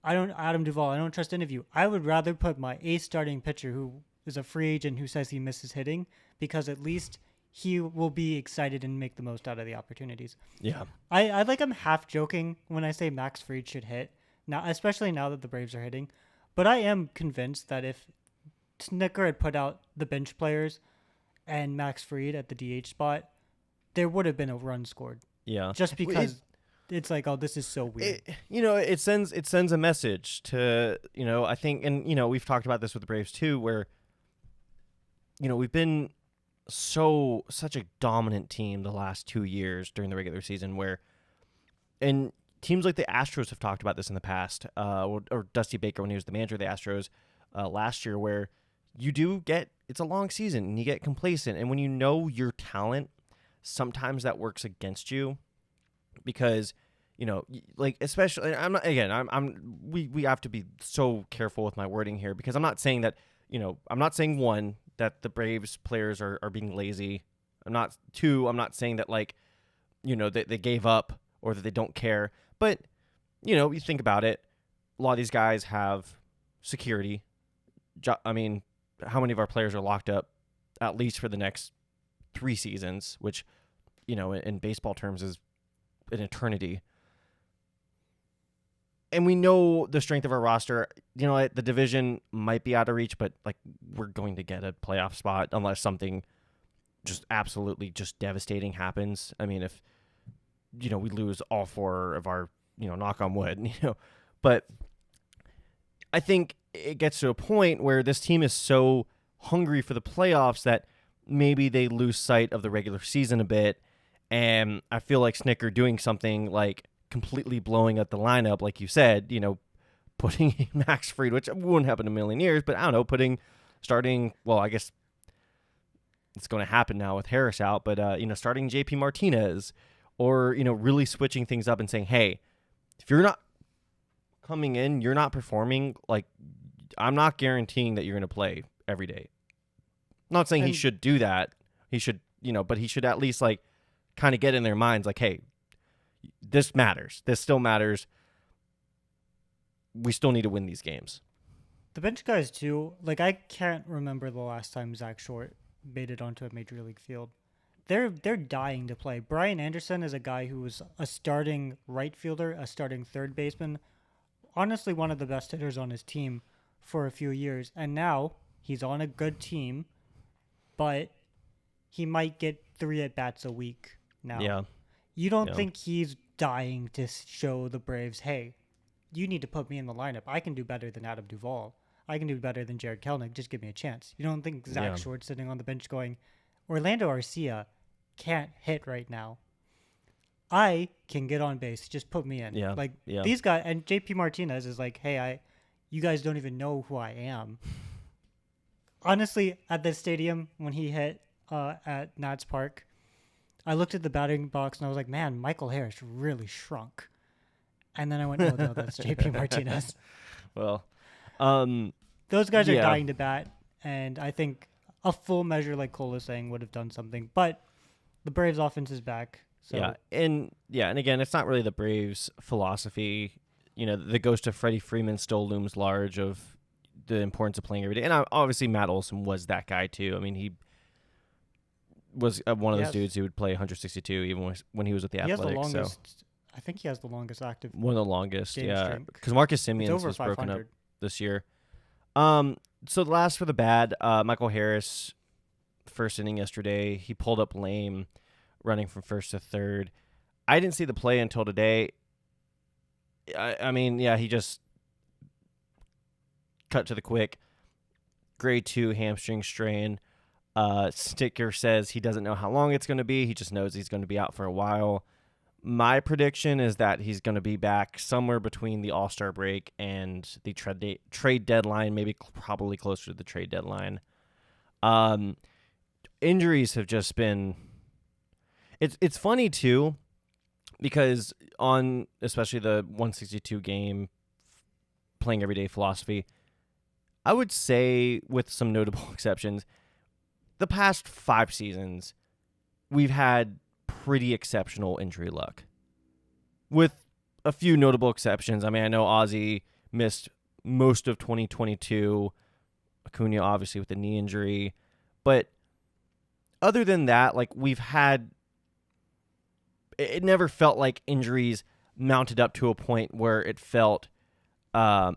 Adam Duvall. I don't trust any of you. I would rather put my ace starting pitcher, who is a free agent who says he misses hitting, because at least he will be excited and make the most out of the opportunities. Yeah. I'm half joking when I say Max Fried should hit, now, especially now that the Braves are hitting. But I am convinced that if Snicker had put out the bench players and Max Fried at the DH spot, there would have been a run scored. Yeah. Just because it's like, oh, this is so weird. It sends a message to, I think, and, we've talked about this with the Braves too, where, we've been such a dominant team the last 2 years during the regular season, and teams like the Astros have talked about this in the past, or Dusty Baker when he was the manager of the Astros last year, where it's a long season and you get complacent, and when you know your talent, sometimes that works against you, because like, especially, we have to be so careful with my wording here, because I'm not saying that, I'm not saying, one, that the Braves players are being lazy. I'm not saying that, like, they gave up or that they don't care. But, you think about it, a lot of these guys have security. I mean, how many of our players are locked up at least for the next 3 seasons, which, in baseball terms is an eternity. And we know the strength of our roster. The division might be out of reach, but, like, we're going to get a playoff spot unless something just absolutely just devastating happens. I mean, if, we lose all 4 of our, knock on wood, But I think it gets to a point where this team is so hungry for the playoffs that maybe they lose sight of the regular season a bit. And I feel like Snicker doing something like completely blowing up the lineup, like you said, putting Max Fried, which wouldn't happen in a million years, but I don't know, well, I guess it's going to happen now with Harris out, but, starting JP Martinez, or, really switching things up and saying, hey, if you're not coming in, you're not performing, like, I'm not guaranteeing that you're going to play every day. I'm not saying he should do that. He should, but he should at least, like, kind of get in their minds, like, hey, this matters. This still matters. We still need to win these games. The bench guys, too, like, I can't remember the last time Zach Short made it onto a major league field. They're dying to play. Brian Anderson is a guy who was a starting right fielder, a starting third baseman, honestly one of the best hitters on his team for a few years. And now he's on a good team, but he might get 3 at-bats a week now. Yeah. You don't think he's dying to show the Braves, hey, you need to put me in the lineup. I can do better than Adam Duvall. I can do better than Jared Kelnick. Just give me a chance. You don't think Zach Short sitting on the bench going, Orlando Arcia can't hit right now. I can get on base. Just put me in. These guys, and JP Martinez is like, hey, you guys don't even know who I am. Honestly, at the stadium when he hit at Nats Park, I looked at the batting box and I was like, man, Michael Harris really shrunk. And then I went, oh no, that's JP Martinez. Well, Those guys are yeah. dying to bat, and I think a full measure, like Cole was saying, would have done something. But the Braves offense is back. So and again, it's not really the Braves' philosophy. The ghost of Freddie Freeman still looms large of the importance of playing every day. And obviously Matt Olson was that guy too. I mean, he was one of those dudes who would play 162 even when he was with the Athletics. He has the longest. I think he has the longest active. One of the longest, yeah. Because Marcus Semien was broken up this year. So the last for the bad, Michael Harris, first inning yesterday, he pulled up lame, running from first to third. I didn't see the play until today. I mean, he just cut to the quick. Grade 2 hamstring strain. Sticker says he doesn't know how long it's going to be. He just knows he's going to be out for a while. My prediction is that he's going to be back somewhere between the All-Star break and the trade deadline, maybe probably closer to the trade deadline. Injuries have just been... It's funny, too, because on especially the 162 game playing everyday philosophy, I would say, with some notable exceptions, the past 5 seasons, we've had pretty exceptional injury luck. With a few notable exceptions. I mean, I know Ozzy missed most of 2022. Acuna, obviously, with the knee injury. But other than that, like, we've had... It never felt like injuries mounted up to a point where it felt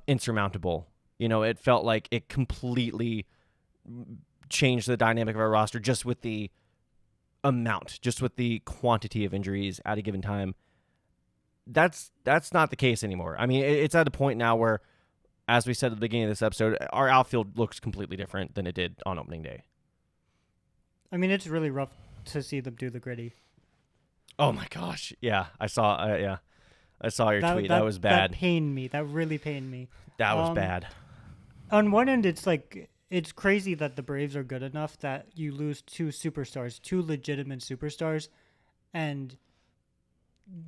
insurmountable. It felt like it completely changed the dynamic of our roster just with the amount, just with the quantity of injuries at a given time. That's not the case anymore. I mean, it's at a point now where, as we said at the beginning of this episode, our outfield looks completely different than it did on opening day. I mean, it's really rough to see them do the gritty. Oh my gosh. Yeah, I saw I saw your tweet. That was bad. That pained me. That really pained me. That was bad. On one end, it's like, it's crazy that the Braves are good enough that you lose 2 superstars, 2 legitimate superstars, and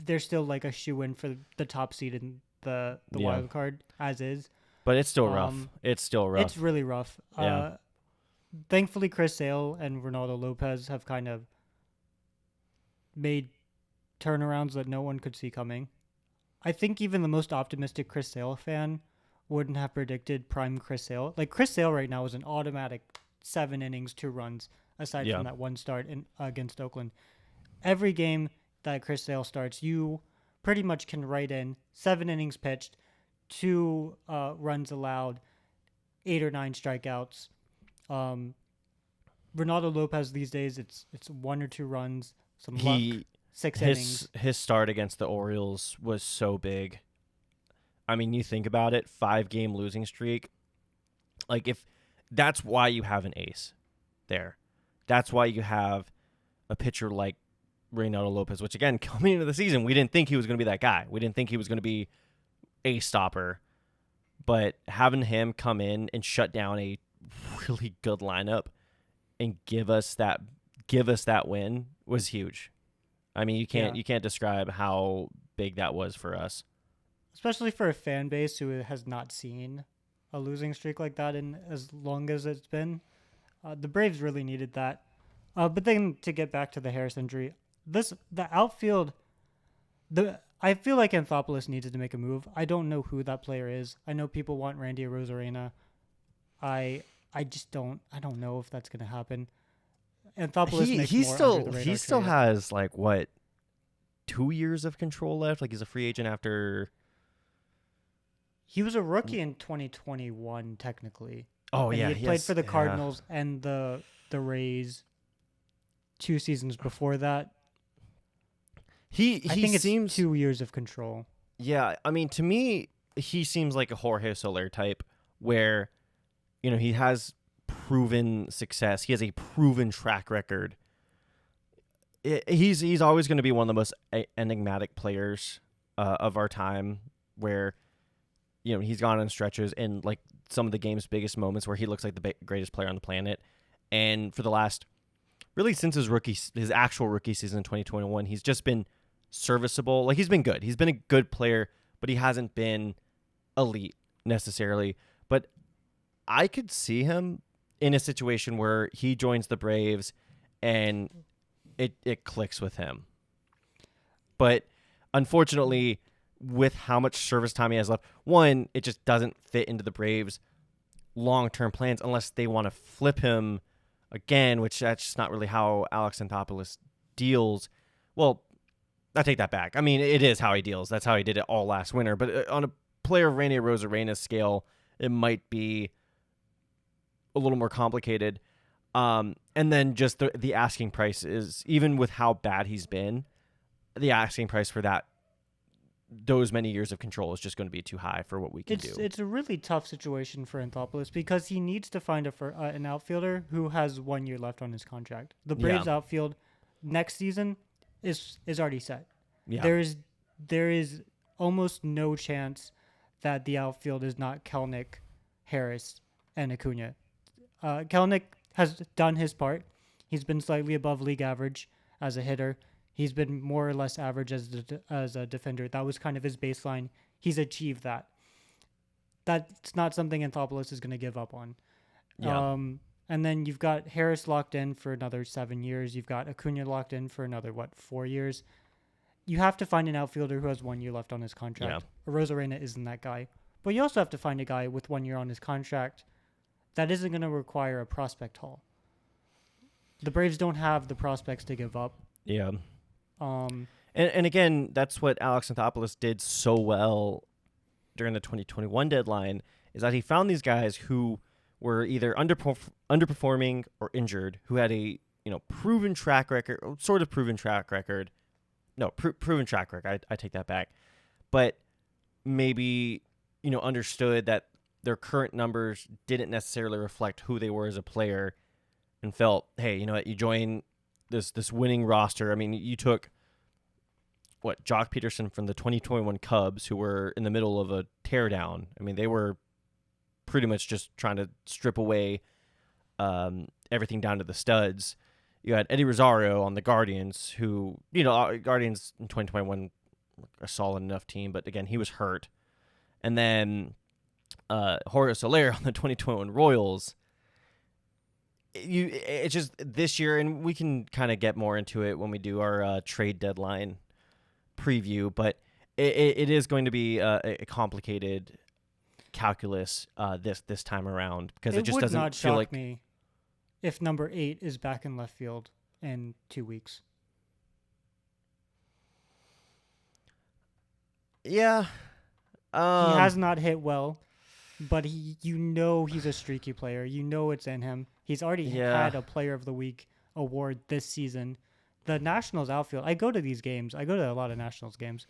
they're still like a shoe-in for the top seed in the wild card, as is. But it's still rough. It's really rough. Yeah. Thankfully, Chris Sale and Ronaldo Lopez have kind of made turnarounds that no one could see coming. I think even the most optimistic Chris Sale fan wouldn't have predicted prime Chris Sale. Like, Chris Sale right now is an automatic 7 innings, 2 runs, aside from that one start against Oakland. Every game that Chris Sale starts, you pretty much can write in 7 innings pitched, 2 runs allowed, 8 or 9 strikeouts. Ronaldo Lopez these days, it's 1 or 2 runs, some luck, 6 innings. His start against the Orioles was so big. I mean, you think about it, 5-game losing streak. Like, if that's why you have an ace there. That's why you have a pitcher like Reynaldo Lopez, which, again, coming into the season, we didn't think he was going to be that guy. We didn't think he was going to be a stopper. But having him come in and shut down a really good lineup and give us that win was huge. I mean, you can't describe how big that was for us. Especially for a fan base who has not seen a losing streak like that in as long as it's been. The Braves really needed that. But then to get back to the Harris injury, the outfield, I feel like Anthopoulos needs to make a move. I don't know who that player is. I know people want Randy Arozarena. I don't know if that's going to happen. Anthopoulos makes more under the radar he still trade. has, like, what, 2 years of control left? Like, he's a free agent after... He was a rookie in 2021, technically. Oh, and yeah. He played for the Cardinals and the Rays 2 seasons before that. I think it's 2 years of control. Yeah, I mean, to me, he seems like a Jorge Soler type where, he has proven success. He has a proven track record. He's always going to be one of the most enigmatic players of our time where... he's gone on stretches in, like, some of the game's biggest moments where he looks like the greatest player on the planet. And for the last really since his actual rookie season in 2021, he's just been serviceable. Like, he's been good. He's been a good player, but he hasn't been elite necessarily. But I could see him in a situation where he joins the Braves and it clicks with him. But unfortunately, with how much service time he has left, one, it just doesn't fit into the Braves' long-term plans unless they want to flip him again, which that's just not really how Alex Anthopoulos deals. Well, I take that back. I mean, it is how he deals. That's how he did it all last winter. But on a player of Randy Arozarena's scale, it might be a little more complicated. And then just the asking price is, even with how bad he's been, the asking price for those many years of control is just going to be too high for what we can do. It's a really tough situation for Anthopoulos because he needs to find an outfielder who has 1 year left on his contract. The Braves outfield next season is already set. Yeah. There is almost no chance that the outfield is not Kelenic, Harris, and Acuna. Kelenic has done his part. He's been slightly above league average as a hitter. He's been more or less average as a defender. That was kind of his baseline. He's achieved that. That's not something Anthopoulos is going to give up on. Yeah. And then you've got Harris locked in for another 7 years. You've got Acuna locked in for another, 4 years? You have to find an outfielder who has 1 year left on his contract. Yeah. Arozarena isn't that guy. But you also have to find a guy with 1 year on his contract that isn't going to require a prospect haul. The Braves don't have the prospects to give up. Yeah. And again, that's what Alex Anthopoulos did so well during the 2021 deadline, is that he found these guys who were either underperforming or injured, who had a proven track record, sort of proven track record. No, proven track record. I take that back. But maybe understood that their current numbers didn't necessarily reflect who they were as a player, and felt, hey, you know what, you join this winning roster. I mean, you took Jock Peterson from the 2021 Cubs, who were in the middle of a teardown. I mean, they were pretty much just trying to strip away everything down to the studs. You had Eddie Rosario on the Guardians, who, Guardians in 2021, a solid enough team, but again, he was hurt. And then Jorge Soler on the 2021 Royals. It's just this year, and we can kind of get more into it when we do our trade deadline preview, but it is going to be a complicated calculus this time around, because it just doesn't not feel shock like me if number 8 is back in left field in 2 weeks. Yeah. He has not hit well, but he's a streaky player. It's in him. He's already had a Player of the Week award this season. The Nationals outfield, I go to these games. I go to a lot of Nationals games.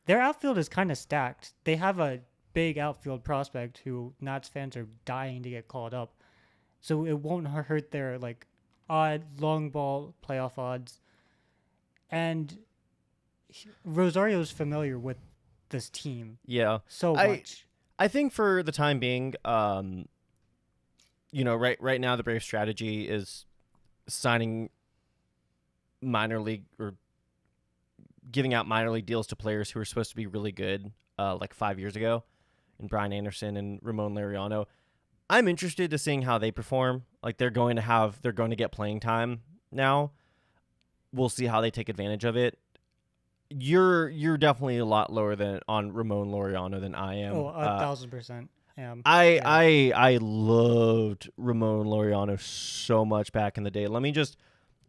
Their outfield is kind of stacked. They have a big outfield prospect who Nats fans are dying to get called up. So it won't hurt their odd long ball playoff odds. And Rosario's familiar with this team. Yeah. So much. I think for the time being, right now the Braves strategy is signing minor league or giving out minor league deals to players who are supposed to be really good, 5 years ago, and Brian Anderson and Ramon Laureano. I'm interested to seeing how they perform. They're going to get playing time now. We'll see how they take advantage of it. You're definitely a lot lower on Ramon Laureano than I am. 1,000% am. I loved Ramon Laureano so much back in the day. Let me just,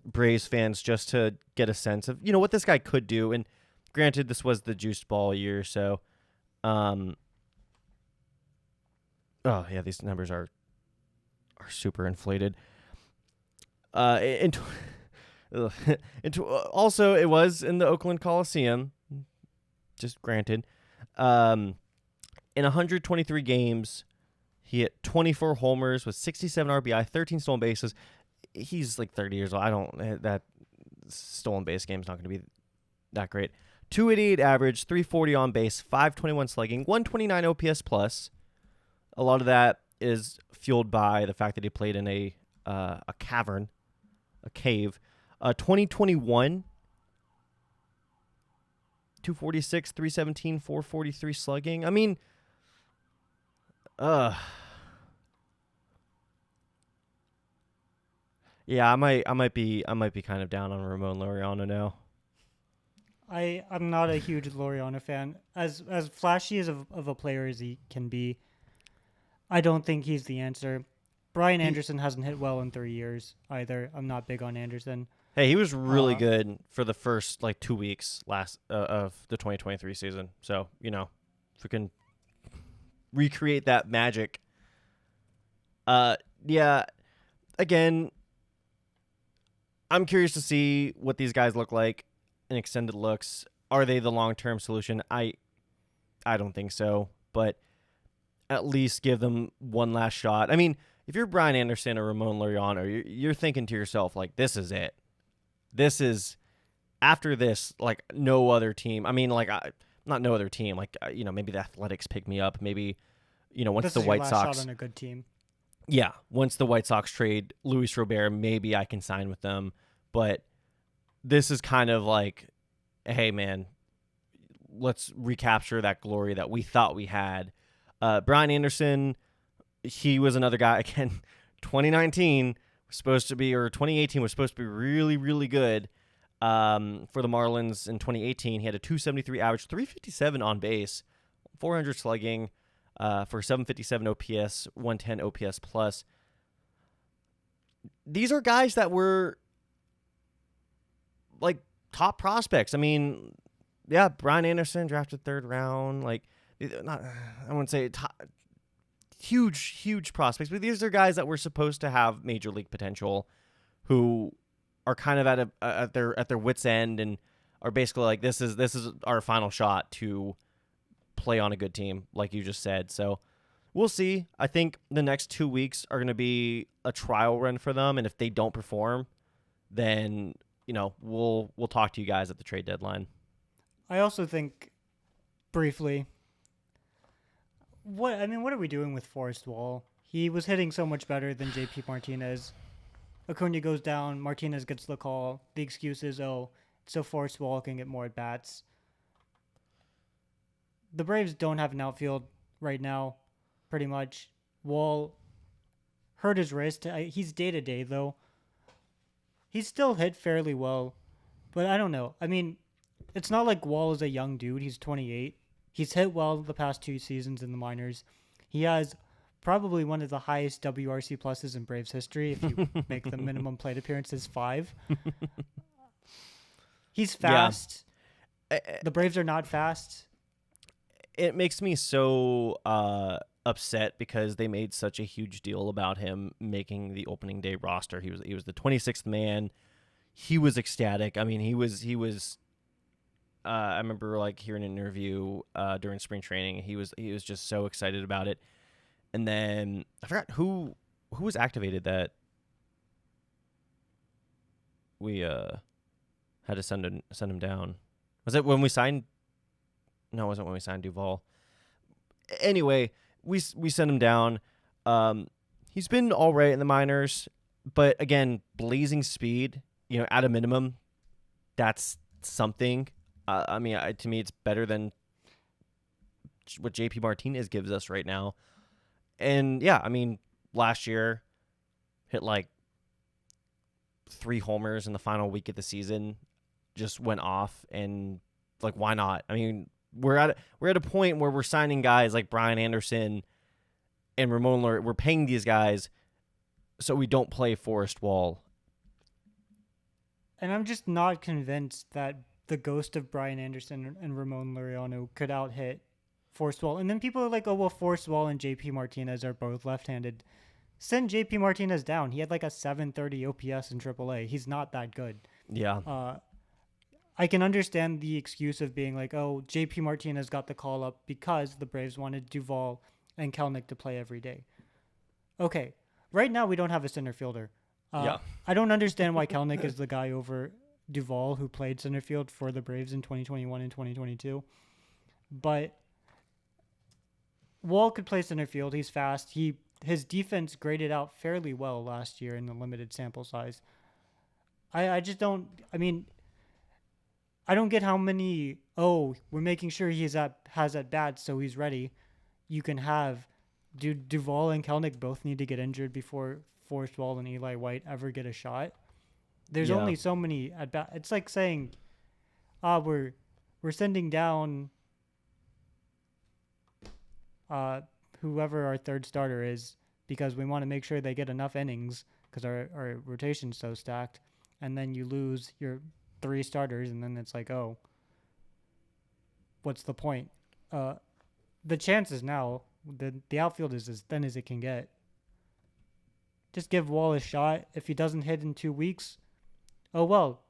Braves fans, just to get a sense of what this guy could do. And granted, this was the juiced ball year, so these numbers are super inflated. Also, it was in the Oakland Coliseum, just granted. In 123 games, he hit 24 homers with 67 RBI, 13 stolen bases. He's 30 years old. That stolen base game is not going to be that great. 288 average, 340 on base, 521 slugging, 129 OPS plus. A lot of that is fueled by the fact that he played in a cavern a cave. 2021, 246, 317, 443 slugging. I mean, yeah, I might be kind of down on Ramon Laureano now. I'm not a huge Laureano fan. As flashy as of a player as he can be, I don't think he's the answer. Brian Anderson hasn't hit well in 3 years either. I'm not big on Anderson. Hey, he was really good for the first 2 weeks last of the 2023 season. So, if we can recreate that magic. Yeah, again, I'm curious to see what these guys look like in extended looks. Are they the long-term solution? I don't think so, but at least give them one last shot. I mean, if you're Brian Anderson or Ramon Laureano, you're thinking to yourself, this is it. This is, after this, no other team. I mean, not no other team. Maybe the Athletics pick me up. Maybe, once This the is your White last Sox. shot on a good team. Yeah, once the White Sox trade Luis Robert, maybe I can sign with them. But this is kind of hey, man, let's recapture that glory that we thought we had. Brian Anderson, he was another guy, again, 2019 was supposed to be, or 2018 was supposed to be really, really good for the Marlins. In 2018, he had a 273 average, 357 on base, 400 slugging for 757 OPS, 110 OPS plus. These are guys that were top prospects. I mean, yeah, Brian Anderson drafted 3rd round. I wouldn't say huge prospects, but these are guys that were supposed to have major league potential, who are kind of at their wits' end and are basically this is our final shot to play on a good team, like you just said. So we'll see. I think the next 2 weeks are going to be a trial run for them, and if they don't perform, then we'll talk to you guys at the trade deadline. I also think, briefly, what are we doing with Forrest Wall? He was hitting so much better than JP Martinez. Acuna goes down, Martinez gets the call. The excuse is, so Forrest Wall can get more at bats. The Braves don't have an outfield right now, pretty much. Wall hurt his wrist. He's day-to-day, though. He's still hit fairly well, but I don't know. I mean, it's not like Wall is a young dude. He's 28. He's hit well the past 2 seasons in the minors. He has probably one of the highest WRC pluses in Braves history if you make the minimum plate appearances 5. He's fast. Yeah. The Braves are not fast. It makes me so upset because they made such a huge deal about him making the opening day roster. He was the 26th man. He was ecstatic. I mean, he was. I remember hearing an interview during spring training. He was just so excited about it. And then I forgot who was activated that we had to send him down. Was it when we signed? No, it wasn't when we signed Duvall. Anyway, we sent him down. He's been all right in the minors, but again, blazing speed. At a minimum, that's something. I mean, to me, it's better than what JP Martinez gives us right now. And yeah, I mean, last year hit 3 homers in the final week of the season, just went off, and why not? I mean, we're at a point where we're signing guys like Brian Anderson and Ramon Laureano. We're paying these guys so we don't play Forrest Wall. And I'm just not convinced that the ghost of Brian Anderson and Ramon Laureano could out-hit Forrest Wall. And then people are like, oh, well, Forrest Wall and JP Martinez are both left-handed. Send JP Martinez down. He had a 730 OPS in AAA. He's not that good. Yeah. I can understand the excuse of being oh, JP Martinez got the call up because the Braves wanted Duvall and Kelenic to play every day. Okay. Right now, we don't have a center fielder. Yeah. I don't understand why Kelenic is the guy over Duvall, who played center field for the Braves in 2021 and 2022. But Wall could play center field. He's fast. His defense graded out fairly well last year in the limited sample size. I just don't. I mean, I don't get how many. Oh, we're making sure has at bats, so he's ready. You can have. Do Duvall and Kelnick both need to get injured before Forrest Wall and Eli White ever get a shot? There's Yeah. only so many at bat. It's like saying, we're sending down whoever our third starter is because we want to make sure they get enough innings because our rotation's so stacked, and then you lose your 3 starters, and then it's like, oh, what's the point? The chances now, the outfield is as thin as it can get. Just give Wall a shot. If he doesn't hit in 2 weeks, oh well.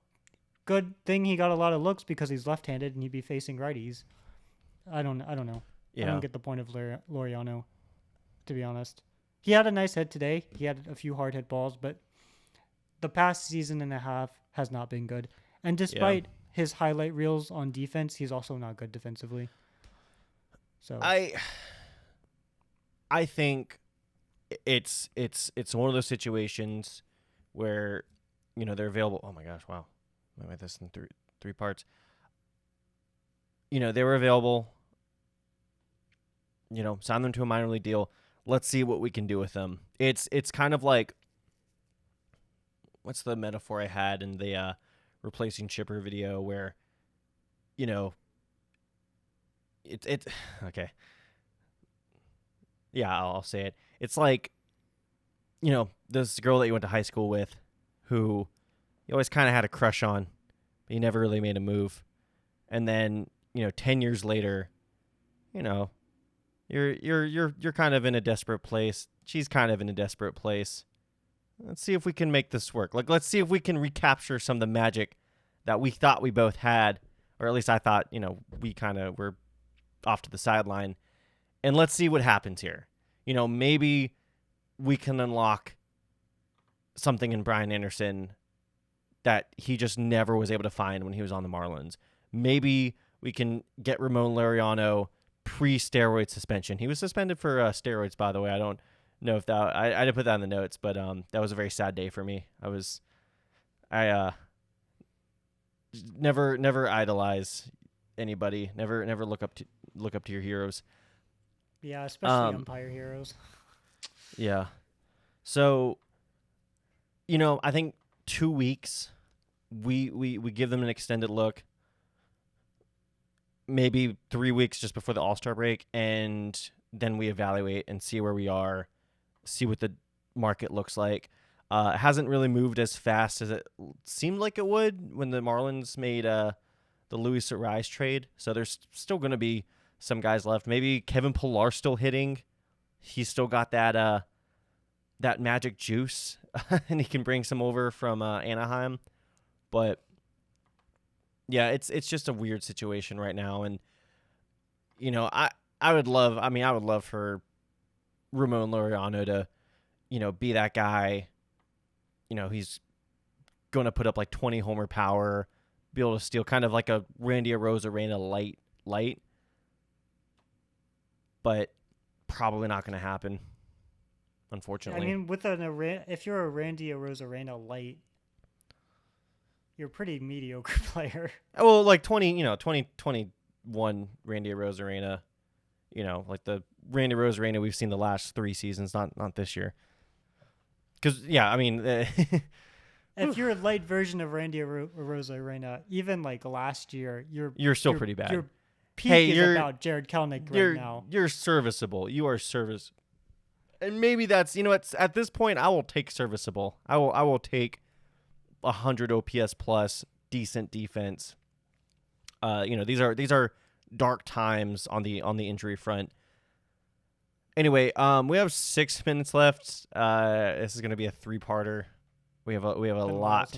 Good thing he got a lot of looks because he's left-handed and he'd be facing righties. I don't know. Yeah. I don't get the point of Laureano, to be honest. He had a nice hit today. He had a few hard hit balls, but the past season and a half has not been good. And despite his highlight reels on defense, he's also not good defensively. So I think it's one of those situations where, you know, they're available. Oh my gosh, wow. I made this in three parts. You know, they were available. You know, sign them to a minor league deal. Let's see what we can do with them. It's kind of like, what's the metaphor I had in the replacing Chipper video where, you know, it okay. Yeah, I'll say it. It's like, you know, this girl that you went to high school with who you always kind of had a crush on, but you never really made a move. And then, you know, 10 years later, you know, you're kind of in a desperate place. She's kind of in a desperate place. Let's see if we can make this work. Like, let's see if we can recapture some of the magic that we thought we both had, or at least I thought, you know, we kind of were off to the sideline. And let's see what happens here. You know, maybe we can unlock something in Brian Anderson that he just never was able to find when he was on the Marlins. Maybe we can get Ramon Laureano pre-steroid suspension. He was suspended for steroids, by the way. I don't know if that I didn't put that in the notes, but that was a very sad day for me. I never idolize anybody. Never look up to your heroes. yeah, especially umpire heroes. Yeah. So, you know, I think 2 weeks, we give them an extended look. Maybe 3 weeks just before the All-Star break, and then we evaluate and see where we are, see what the market looks like. It hasn't really moved as fast as it seemed like it would when the Marlins made the Luis Ariz trade. So there's still going to be some guys left. Maybe Kevin Pillar still hitting. He's still got that magic juice, and he can bring some over from Anaheim. But yeah, it's just a weird situation right now, and you know, I would love for Ramon Laureano to, you know, be that guy. You know, he's going to put up like 20 homer power, be able to steal, kind of like a Randy Arozarena light, but probably not going to happen, unfortunately. I mean, if you're a Randy Arozarena light, you're a pretty mediocre player. Well, like 2021 Randy Arozarena, you know, like the Randy Arozarena we've seen the last 3 seasons, not this year. Because, yeah, I mean... if you're a light version of Randy Arozarena, even like last year, you're still pretty bad. Your peak is about Jared Kelnick right now. You're serviceable. You are and maybe that's, you know, at this point, I will take serviceable. I will take 100 OPS plus, decent defense. You know, these are dark times on the injury front. Anyway, we have 6 minutes left. This is going to be a 3-parter. We have a lot.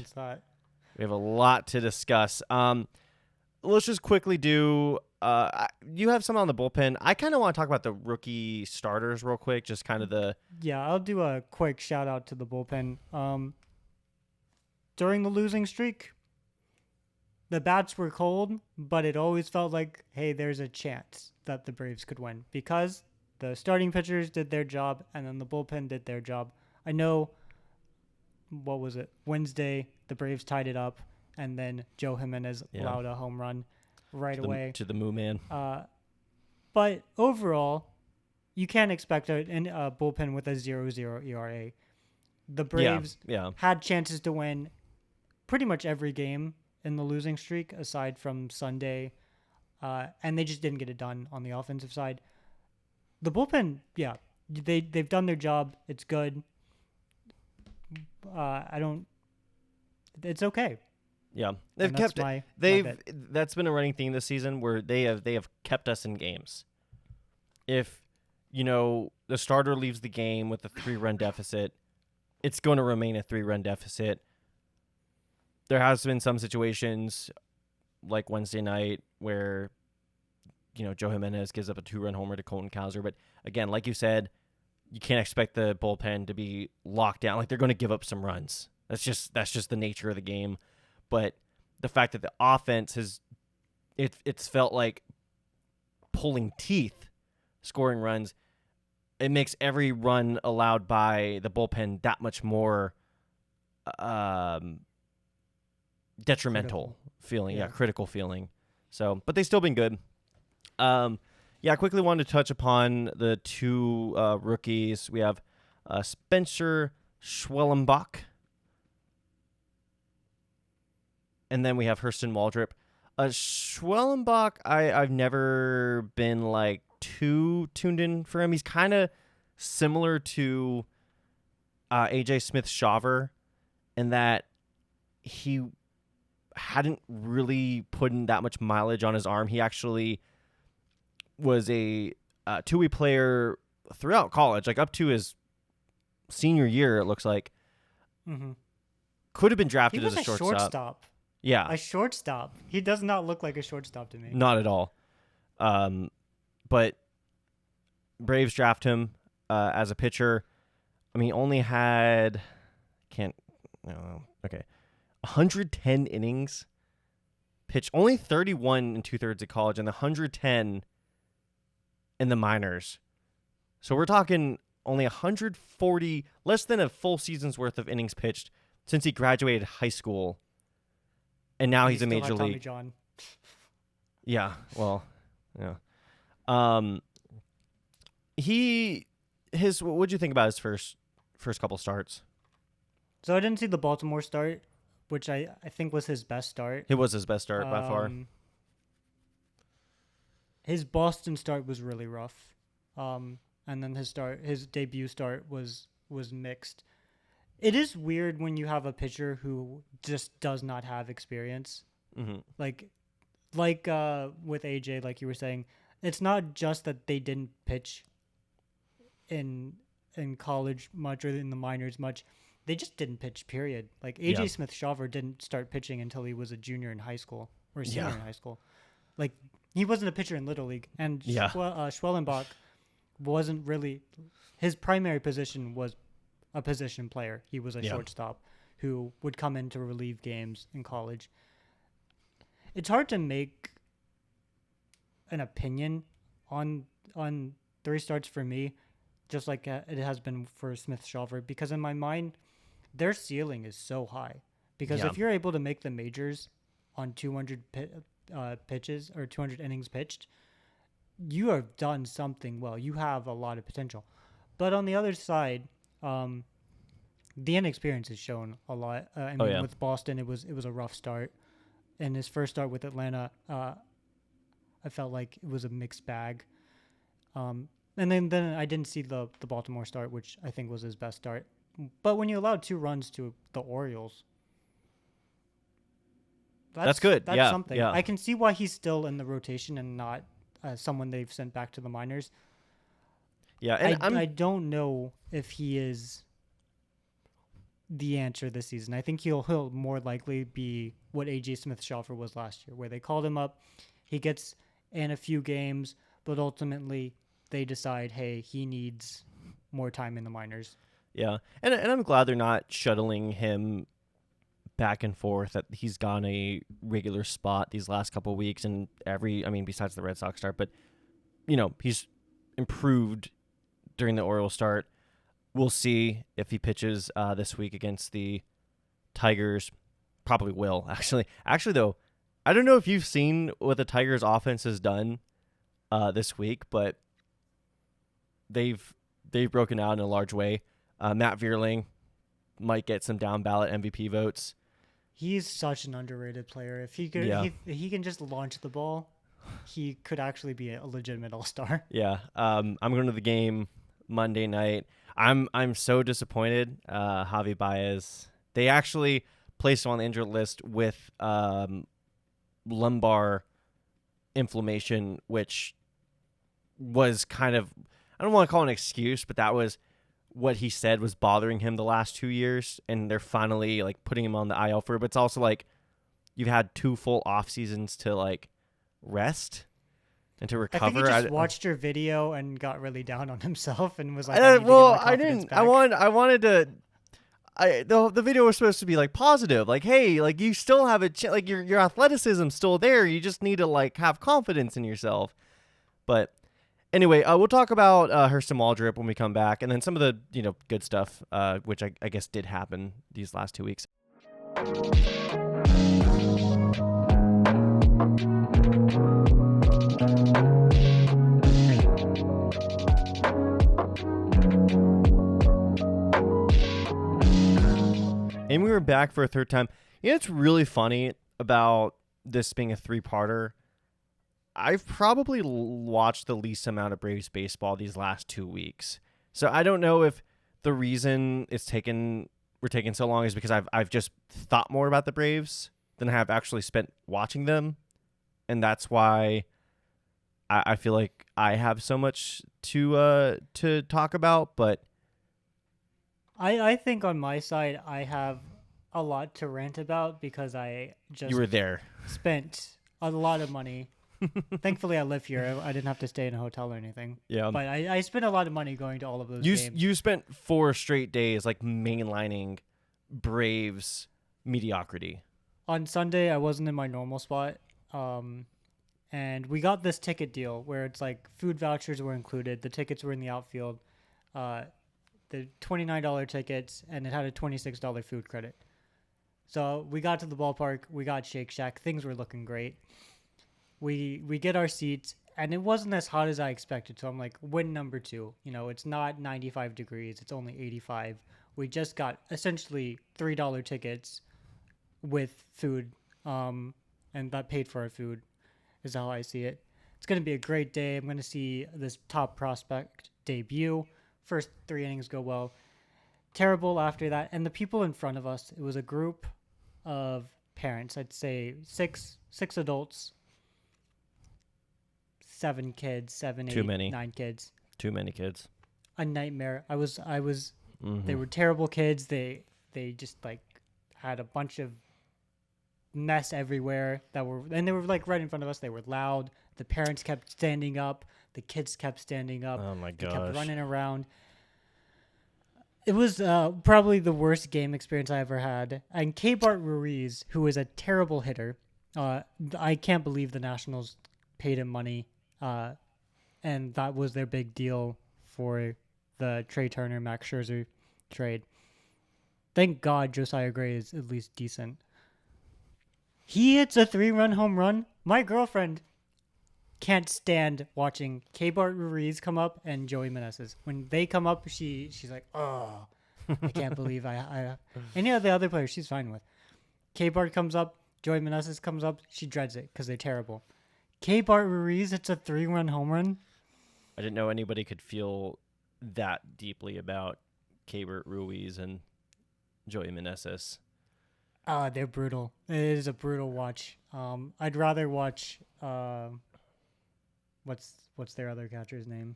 We have a lot to discuss. Let's just quickly do. You have some on the bullpen. I kind of want to talk about the rookie starters real quick. Just kind of the. Yeah, I'll do a quick shout out to the bullpen. During the losing streak, the bats were cold, but it always felt like, hey, there's a chance that the Braves could win because the starting pitchers did their job and then the bullpen did their job. I know what was it? Wednesday, the Braves tied it up, and then Joe Jimenez allowed a home run right away. To the Moo Man. But overall, you can't expect a bullpen with a 0.00 ERA. The Braves had chances to win pretty much every game in the losing streak, aside from Sunday, and they just didn't get it done on the offensive side. The bullpen, they've done their job. It's good. It's okay. Yeah, they've kept that's been a running theme this season where they have kept us in games. If the starter leaves the game with a 3-run deficit, it's going to remain a 3-run deficit. There has been some situations like Wednesday night where Joe Jimenez gives up a 2-run homer to Colton Cowser, but again, like you said, you can't expect the bullpen to be locked down. Like, they're going to give up some runs. That's just the nature of the game. But the fact that the offense has, it's felt like pulling teeth, scoring runs. It makes every run allowed by the bullpen that much more detrimental feeling. Yeah, critical feeling. So, but they've still been good. I quickly wanted to touch upon the 2 rookies. We have Spencer Schwellenbach, and then we have Hurston Waldrop. Schwellenbach, I've never been too tuned in for him. He's kind of similar to AJ Smith-Shawver in that he hadn't really put in that much mileage on his arm. He actually was a two-way player throughout college, up to his senior year, it looks like. Mm-hmm. Could have been drafted as a shortstop. Yeah. A shortstop. He does not look like a shortstop to me. Not at all. But Braves draft him as a pitcher. I mean, only had 110 innings pitched, only 31 and 2/3 at college, and the 110 in the minors. So we're talking only 140, less than a full season's worth of innings pitched since he graduated high school, and now he's a major league. Tommy John. Yeah, well, yeah. What'd you think about his first couple starts? So I didn't see the Baltimore start, which I think was his best start. It was his best start by far. His Boston start was really rough, and then his debut start was mixed. It is weird when you have a pitcher who just does not have experience. Mm-hmm. Like with AJ, like you were saying, it's not just that they didn't pitch in college much or in the minors much. They just didn't pitch, period. Like AJ Smith-Shawver didn't start pitching until he was a junior in high school or senior in high school. Like, he wasn't a pitcher in Little League. And Schwellenbach wasn't really, his primary position was a position player. He was a shortstop who would come in to relieve games in college. It's hard to make an opinion on 3 starts for me, just like it has been for Smith-Shawver, because in my mind, their ceiling is so high. Because if you're able to make the majors on 200 pitches or 200 innings pitched, you have done something well. You have a lot of potential. But on the other side, the inexperience is shown a lot. With Boston, it was a rough start. In his first start with Atlanta, I felt like it was a mixed bag. And then I didn't see the Baltimore start, which I think was his best start. But when you allowed 2 runs to the Orioles, that's good. That's something. Yeah. I can see why he's still in the rotation and not someone they've sent back to the minors. Yeah, and I don't know if he is the answer this season. I think he'll more likely be what AJ Smith-Shawver was last year, where they called him up, he gets in a few games, but ultimately they decide, hey, he needs more time in the minors. Yeah, and I'm glad they're not shuttling him back and forth, that he's gone a regular spot these last couple of weeks and besides the Red Sox start, but he's improved during the Orioles start. we'll see if he pitches this week against the Tigers. Probably will, actually. Actually, though, I don't know if you've seen what the Tigers' offense has done this week, but they've broken out in a large way. Matt Vierling might get some down ballot MVP votes. He's such an underrated player. If he could, if he can just launch the ball, he could actually be a legitimate all-star. Yeah. I'm going to the game Monday night. I'm so disappointed. Javi Baez. They actually placed him on the injured list with lumbar inflammation, which was kind of, I don't want to call it an excuse, but that was what he said was bothering him the last 2 years, and they're finally like putting him on the IL for it. But it's also like you've had 2 full off seasons to like rest and to recover. I think he just watched your video and got really down on himself and was like, I didn't. I wanted to. The video was supposed to be like positive, like, hey, like you still have a like your athleticism's still there. You just need to like have confidence in yourself. But anyway, we'll talk about Hurston Waldrop when we come back, and then some of the good stuff, which I guess did happen these last 2 weeks. And we were back for a third time. It's really funny about this being a 3-parter. I've probably watched the least amount of Braves baseball these last 2 weeks. So I don't know if the reason we're taking so long is because I've just thought more about the Braves than I have actually spent watching them. And that's why I feel like I have so much to talk about, but I think on my side, I have a lot to rant about because I just you were there. Spent a lot of money. Thankfully, I live here. I didn't have to stay in a hotel or anything. Yeah, but I spent a lot of money going to all of those games. You spent 4 straight days like mainlining Braves mediocrity. On Sunday, I wasn't in my normal spot, and we got this ticket deal where it's like food vouchers were included. The tickets were in the outfield. The $29 tickets, and it had a $26 food credit. So we got to the ballpark, we got Shake Shack, things were looking great. We get our seats, and it wasn't as hot as I expected. So I'm like, win number 2. It's not 95 degrees, it's only 85. We just got essentially $3 tickets with food, and that paid for our food, is how I see it. It's going to be a great day. I'm going to see this top prospect debut. First 3 innings go well. Terrible after that. And the people in front of us, it was a group of parents. I'd say six adults, 7 kids, 7, 8, 9 kids. Too many kids. A nightmare. I was. Mm-hmm. They were terrible kids. They just like had a bunch of mess everywhere and they were like right in front of us. They were loud. The parents kept standing up. The kids kept standing up. Oh my gosh. They kept running around. It was probably the worst game experience I ever had. And K-Bart Ruiz, who is a terrible hitter, I can't believe the Nationals paid him money, and that was their big deal for the Trey Turner, Max Scherzer trade. Thank God Josiah Gray is at least decent. He hits a 3-run home run. My girlfriend can't stand watching K-Bart Ruiz come up and Joey Meneses. When they come up, she's like, oh, I can't believe I any of the other players she's fine with. K-Bart comes up, Joey Meneses comes up, she dreads it because they're terrible. K-Bart Ruiz, it's a 3-run home run. I didn't know anybody could feel that deeply about K-Bart Ruiz and Joey Meneses. They're brutal. It is a brutal watch. I'd rather watch what's their other catcher's name?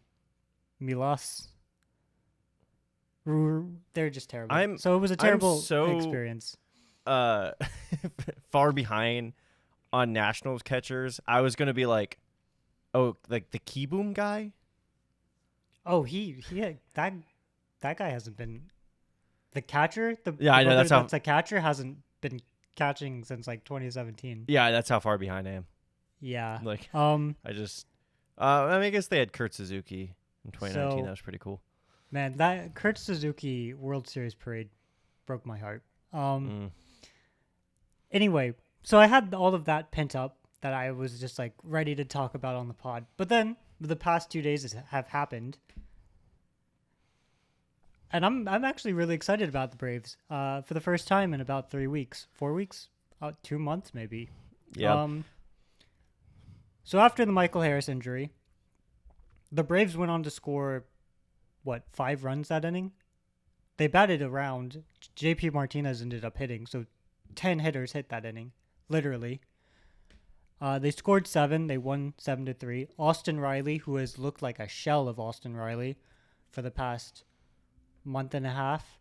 Milas. They're just terrible. So it was a terrible experience. Far behind on Nationals catchers. I was gonna be like, oh, like the Keyboom guy. Oh, that guy hasn't been the catcher. I know that's a catcher hasn't been catching since like 2017. Yeah, that's how far behind I am. Yeah. Like, I guess they had Kurt Suzuki in 2019. That was pretty cool. Man, that Kurt Suzuki World Series parade broke my heart. Anyway, so I had all of that pent up that I was just like ready to talk about on the pod. But then the past 2 days have happened, and I'm actually really excited about the Braves. For the first time in about 3 weeks, 4 weeks, 2 months maybe. Yeah. So after the Michael Harris injury, the Braves went on to score, 5 runs that inning? They batted around. JP Martinez ended up hitting, so 10 hitters hit that inning, literally. They scored 7. They won 7-3. Austin Riley, who has looked like a shell of Austin Riley for the past month and a half,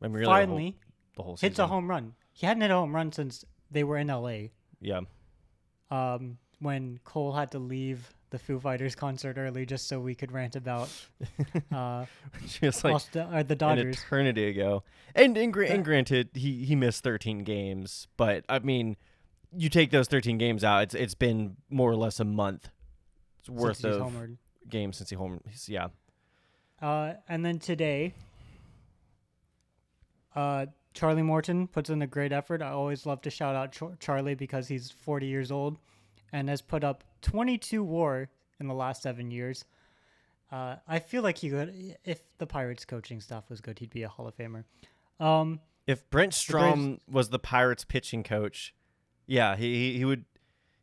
I mean, really finally the whole season. hits a home run. He hadn't hit a home run since they were in LA. Yeah. When Cole had to leave the Foo Fighters concert early just so we could rant about Just like the an Dodgers. eternity ago. And granted, he missed 13 games, but I mean, you take those 13 games out, it's been more or less a month worth Since he's of homered. games since he homered. Yeah. And then today, Charlie Morton puts in a great effort. I always love to shout out Charlie because he's 40 years old and has put up 22 WAR in the last 7 years. I feel like he could, if the Pirates coaching staff was good, he'd be a Hall of Famer. If Brent Strom was the Pirates pitching coach, yeah, he would.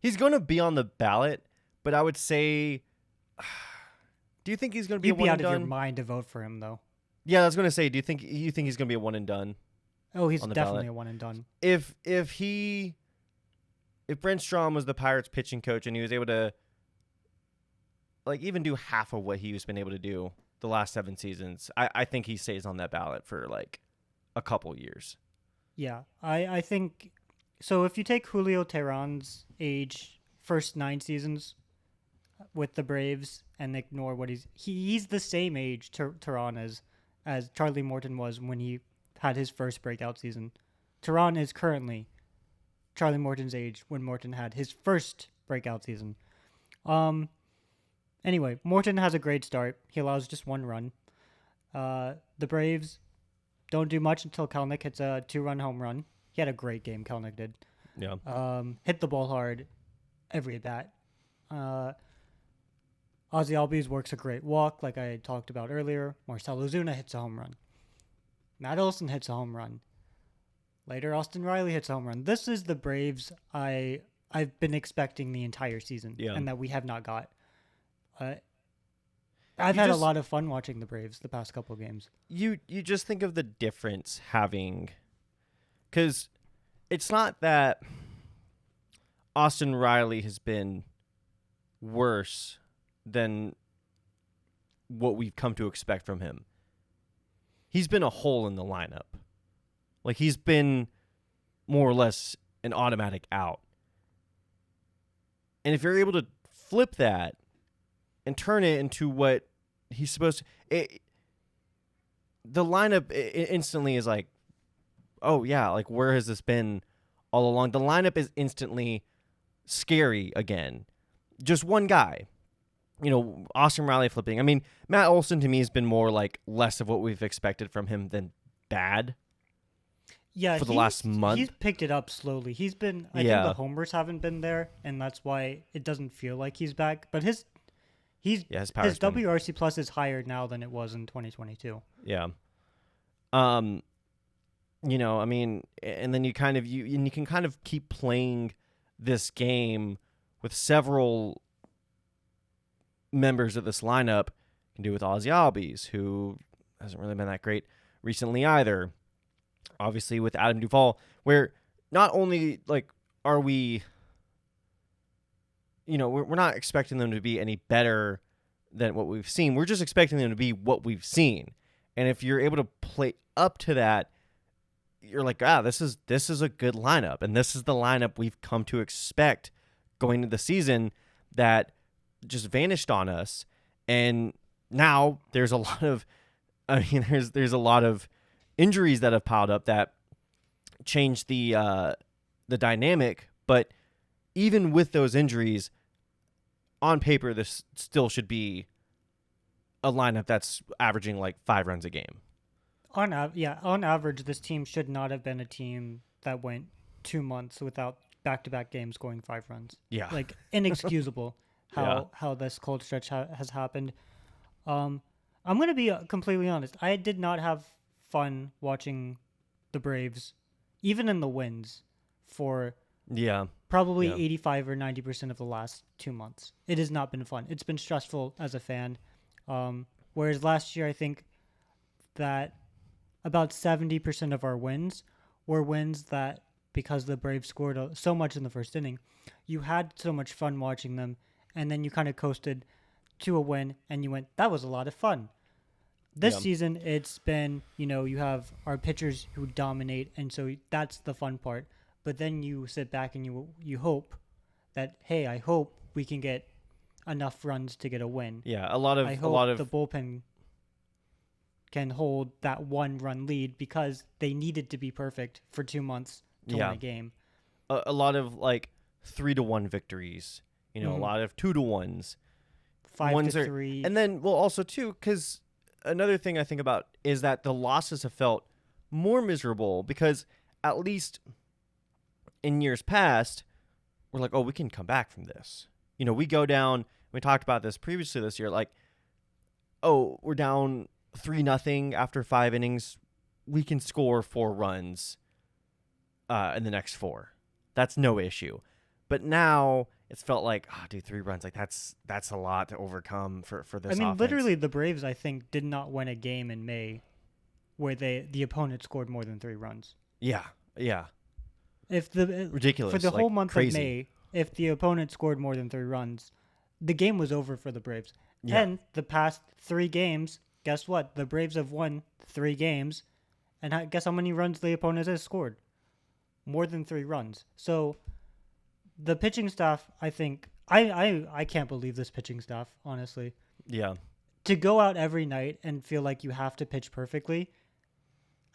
He's going to be on the ballot, but I would say, do you think he's going to be You'd a one be and out of done? your mind to vote for him, though. Yeah, I was going to say, do you think he's going to be a one and done? Oh, he's on the definitely ballot? a one and done. If Brent Strom was the Pirates pitching coach and he was able to even do half of what he's been able to do the last 7 seasons, I think he stays on that ballot for a couple years. Yeah, I think so. If you take Julio Teheran's age, first 9 seasons with the Braves, and ignore what he's the same age Teheran as Charlie Morton was when he had his first breakout season. Teheran is currently Charlie Morton's age when Morton had his first breakout season. Anyway, Morton has a great start. He allows just 1 run. The Braves don't do much until Kelnick hits a 2-run home run. He had a great game, Kelnick did. Yeah. Hit the ball hard every at bat. Ozzy Albies works a great walk, like I talked about earlier. Marcell Ozuna hits a home run. Matt Olson hits a home run. Later, Austin Riley hits a home run. This is the Braves I've been expecting the entire season, and that we have not got. I've had a lot of fun watching the Braves the past couple of games. You just think of the difference having, because it's not that Austin Riley has been worse than what we've come to expect from him. He's been a hole in the lineup. He's been more or less an automatic out. And if you're able to flip that and turn it into what he's supposed to, the lineup instantly is like, oh yeah, where has this been all along? The lineup is instantly scary again. Just one guy. Austin Riley flipping. I mean, Matt Olson to me has been more less of what we've expected from him than bad. Yeah, for the last month. He's picked it up slowly. He's been, I think the homers haven't been there, and that's why it doesn't feel like he's back. But his WRC plus is higher now than it was in 2022. Yeah. I mean, and then you can kind of keep playing this game with several members of this lineup. You can do with Ozzy Albies, who hasn't really been that great recently either. Obviously with Adam Duvall, where not only are we, we're not expecting them to be any better than what we've seen. We're just expecting them to be what we've seen. And if you're able to play up to that, you're like, this is a good lineup. And this is the lineup we've come to expect going into the season that just vanished on us. And now there's a lot of, there's a lot of injuries that have piled up that changed the dynamic. But even with those injuries, on paper, this still should be a lineup that's averaging like 5 runs a game. On average, this team should not have been a team that went 2 months without back-to-back games going 5 runs. Yeah. Like inexcusable Yeah. how this cold stretch has happened. I'm gonna be completely honest. I did not have fun watching the Braves, even in the wins, for Yeah. probably Yeah. 85 or 90% of the last 2 months. It has not been fun. It's been stressful as a fan. Whereas last year, I think that about 70% of our wins were wins that, because the Braves scored so much in the first inning, you had so much fun watching them, and then you kind of coasted to a win, and you went, that was a lot of fun. This Yeah. season, it's been, you have our pitchers who dominate, and so that's the fun part. But then you sit back and you hope that, hey, I hope we can get enough runs to get a win. Yeah. I hope the bullpen can hold that 1-run lead, because they needed to be perfect for 2 months to win a game. A lot of like 3-1 victories. A lot of 2-1s. 5-3. And then, well, also too, because another thing I think about is that the losses have felt more miserable, because at least in years past, we're like, oh, we can come back from this. We go down. We talked about this previously this year. Like, oh, we're down 3-0 after 5 innings. We can score 4 runs in the next 4. That's no issue. But now it's felt like, oh, dude, 3 runs, like that's a lot to overcome for this. I mean, offense. literally, the Braves, I think, did not win a game in May where the opponent scored more than 3 runs. Yeah. If Ridiculous. For the whole month crazy. of May, if the opponent scored more than 3 runs, the game was over for the Braves. Yeah. And the past 3 games, guess what? The Braves have won 3 games, and guess how many runs the opponent has scored? More than 3 runs. So the pitching staff, I think, I can't believe this pitching staff, honestly. Yeah. To go out every night and feel like you have to pitch perfectly,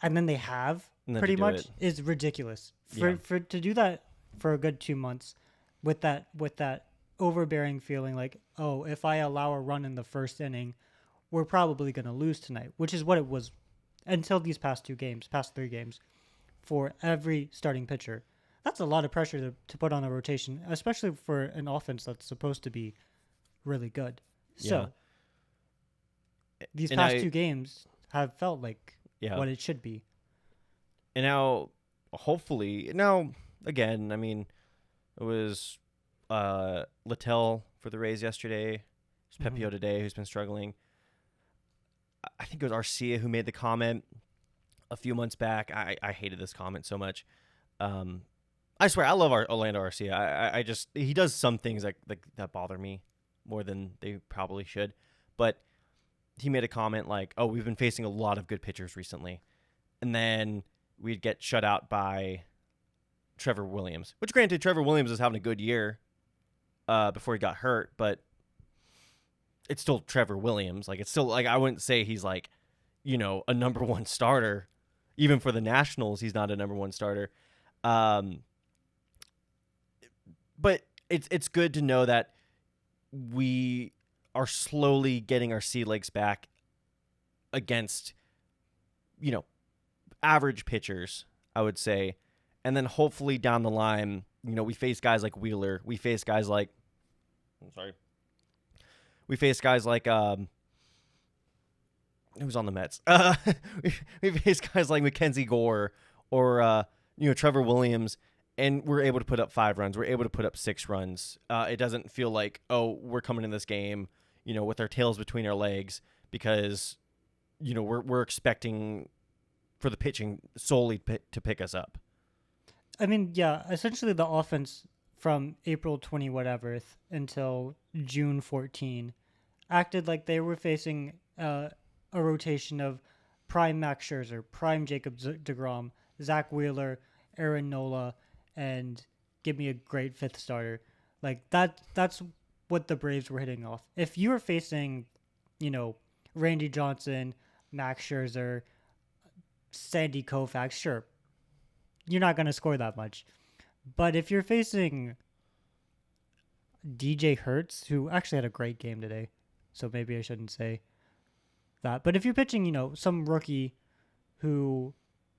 and then they have And then pretty to do much, it. is ridiculous. Yeah. For to do that for a good 2 months with that overbearing feeling like, oh, if I allow a run in the first inning, we're probably going to lose tonight, which is what it was until these past 3 games for every starting pitcher. That's a lot of pressure to put on a rotation, especially for an offense that's supposed to be really good. So these And past 2 games have felt like Yeah. what it should be. And now, hopefully, again, I mean, it was Littell for the Rays yesterday. It was Pepio today, who's been struggling. I think it was Arcia who made the comment a few months back. I hated this comment so much. I swear, I love Orlando Arcia. I just, he does some things that bother me more than they probably should. But he made a comment like, oh, we've been facing a lot of good pitchers recently. And then we'd get shut out by Trevor Williams, which granted, Trevor Williams is having a good year before he got hurt, but it's still Trevor Williams. Like, it's still, like, I wouldn't say he's like, a number 1 starter. Even for the Nationals, he's not a number 1 starter. But it's good to know that we are slowly getting our sea legs back against, average pitchers, I would say. And then hopefully down the line, we face guys like Wheeler. We face guys like, we face guys like, who's on the Mets? We face guys like Mackenzie Gore or, Trevor Williams, and we're able to put up 5 runs. We're able to put up 6 runs. It doesn't feel like, oh, we're coming in this game, with our tails between our legs, because, we're expecting for the pitching solely to pick us up. I mean, yeah, essentially the offense from April 20 whatever until June 14 acted like they were facing a rotation of prime Max Scherzer, prime Jacob deGrom, Zach Wheeler, Aaron Nola, and give me a great 5th starter. Like, that's what the Braves were hitting off. If you were facing, Randy Johnson, Max Scherzer, Sandy Koufax, sure, you're not going to score that much. But if you're facing DJ Hertz, who actually had a great game today, so maybe I shouldn't say, that. But if you're pitching, some rookie who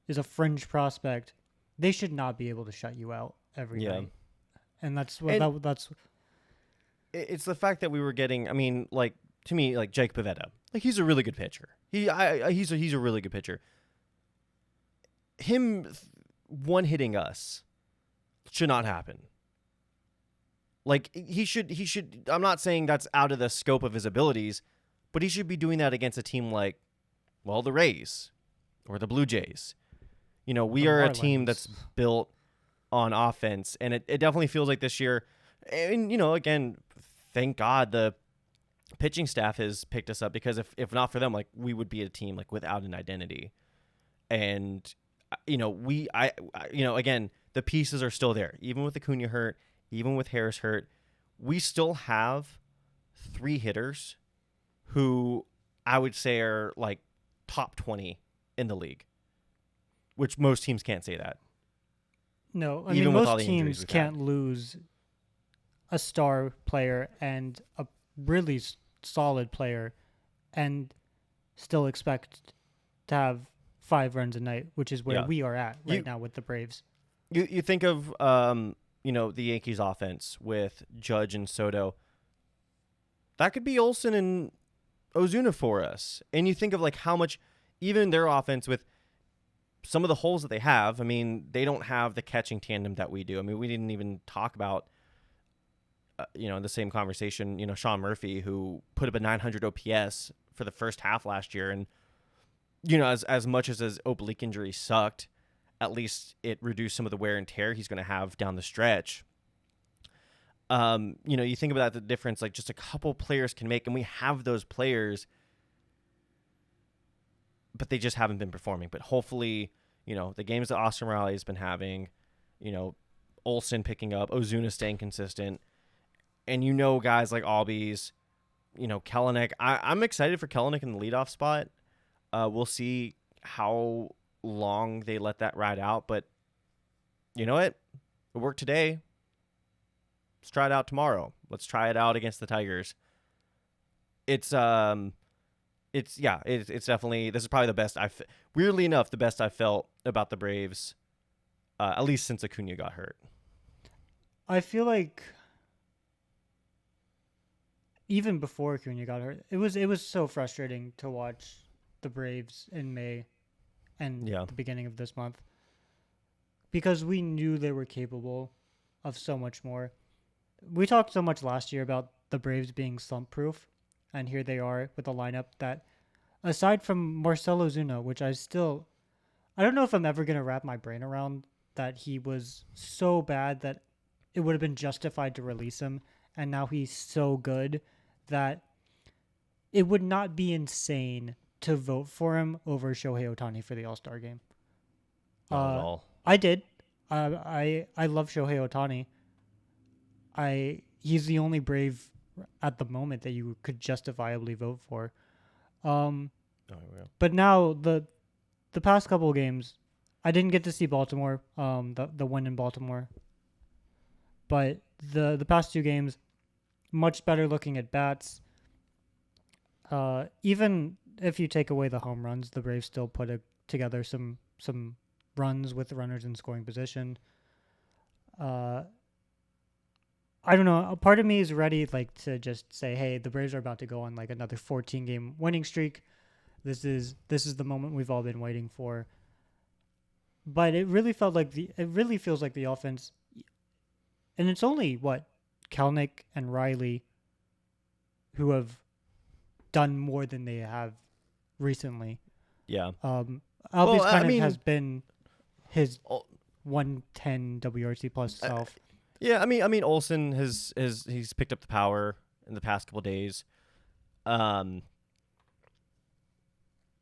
is a fringe prospect, they should not be able to shut you out every Yeah. night. And that's what And that's it's the fact that we were getting. I mean, like to me, like Jake Pivetta, like he's a really good pitcher. He's a really good pitcher. Him one hitting us should not happen. Like he should. I'm not saying that's out of the scope of his abilities, but he should be doing that against a team like, well, the Rays or the Blue Jays. We The are a Marlins. team that's built on offense, and it definitely feels like this year. And again, thank God the pitching staff has picked us up, because if not for them, like we would be a team like without an identity. And again, the pieces are still there, even with Acuna hurt, even with Harris hurt. We still have 3 hitters who I would say are like top 20 in the league, which most teams can't say that. no. I Even mean, with all most the injuries teams we've can't had. lose a star player and a really solid player, and still expect to have 5 runs a night, which is where Yeah. we are at right You- now with the Braves. You think of the Yankees offense with Judge and Soto. That could be Olsen and Ozuna for us. And you think of like how much even their offense with some of the holes that they have. I mean, they don't have the catching tandem that we do. I mean, we didn't even talk about in the same conversation, Sean Murphy, who put up a 900 OPS for the first half last year, and as much as his oblique injury sucked, at least it reduced some of the wear and tear he's going to have down the stretch. You think about the difference like just a couple players can make, and we have those players, but they just haven't been performing. But hopefully, the games that Austin Riley has been having, Olsen picking up, Ozuna staying consistent, and guys like Albies, Kelenic. I'm excited for Kelenic in the leadoff spot. We'll see how long they let that ride out, but you know what? It worked today. Let's try it out tomorrow. Let's try it out against the Tigers. It's definitely, this is probably the best weirdly enough, the best I felt about the Braves, at least since Acuna got hurt. I feel like even before Acuna got hurt, it was so frustrating to watch the Braves in May and the beginning of this month, because we knew they were capable of so much more. We talked so much last year about the Braves being slump-proof, and here they are with a lineup that, aside from Marcell Ozuna, which I don't know if I'm ever going to wrap my brain around that he was so bad that it would have been justified to release him, and now he's so good that it would not be insane to vote for him over Shohei Ohtani for the All-Star game. Not at all. I did. I love Shohei Ohtani. He's the only Brave at the moment that you could justifiably vote for. But now the past couple of games, I didn't get to see Baltimore, the win in Baltimore. But the past 2 games, much better looking at bats. Even if you take away the home runs, the Braves still put together some runs with the runners in scoring position. I don't know. A part of me is ready, to just say, "Hey, the Braves are about to go on another 14-game winning streak. This is the moment we've all been waiting for." But it really feels like the offense, and it's only Kelenic and Riley who have done more than they have recently. Yeah. Albies has been his 110 WRC plus self. Yeah, I mean, Olsen he's picked up the power in the past couple days. I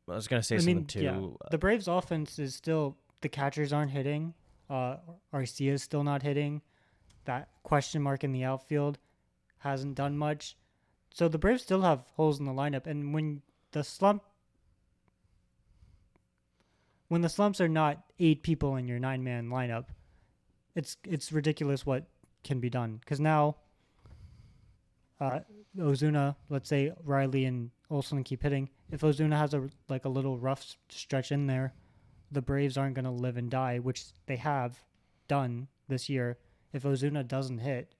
was gonna say something too. Yeah. The Braves' offense is still, the catchers aren't hitting. Arcia's still not hitting. That question mark in the outfield hasn't done much. So the Braves still have holes in the lineup, and when the slumps are not 8 people in your 9-man lineup, it's ridiculous what can be done. Because now, Ozuna, let's say Riley and Olsen keep hitting, if Ozuna has a little rough stretch in there, the Braves aren't going to live and die, which they have done this year. If Ozuna doesn't hit,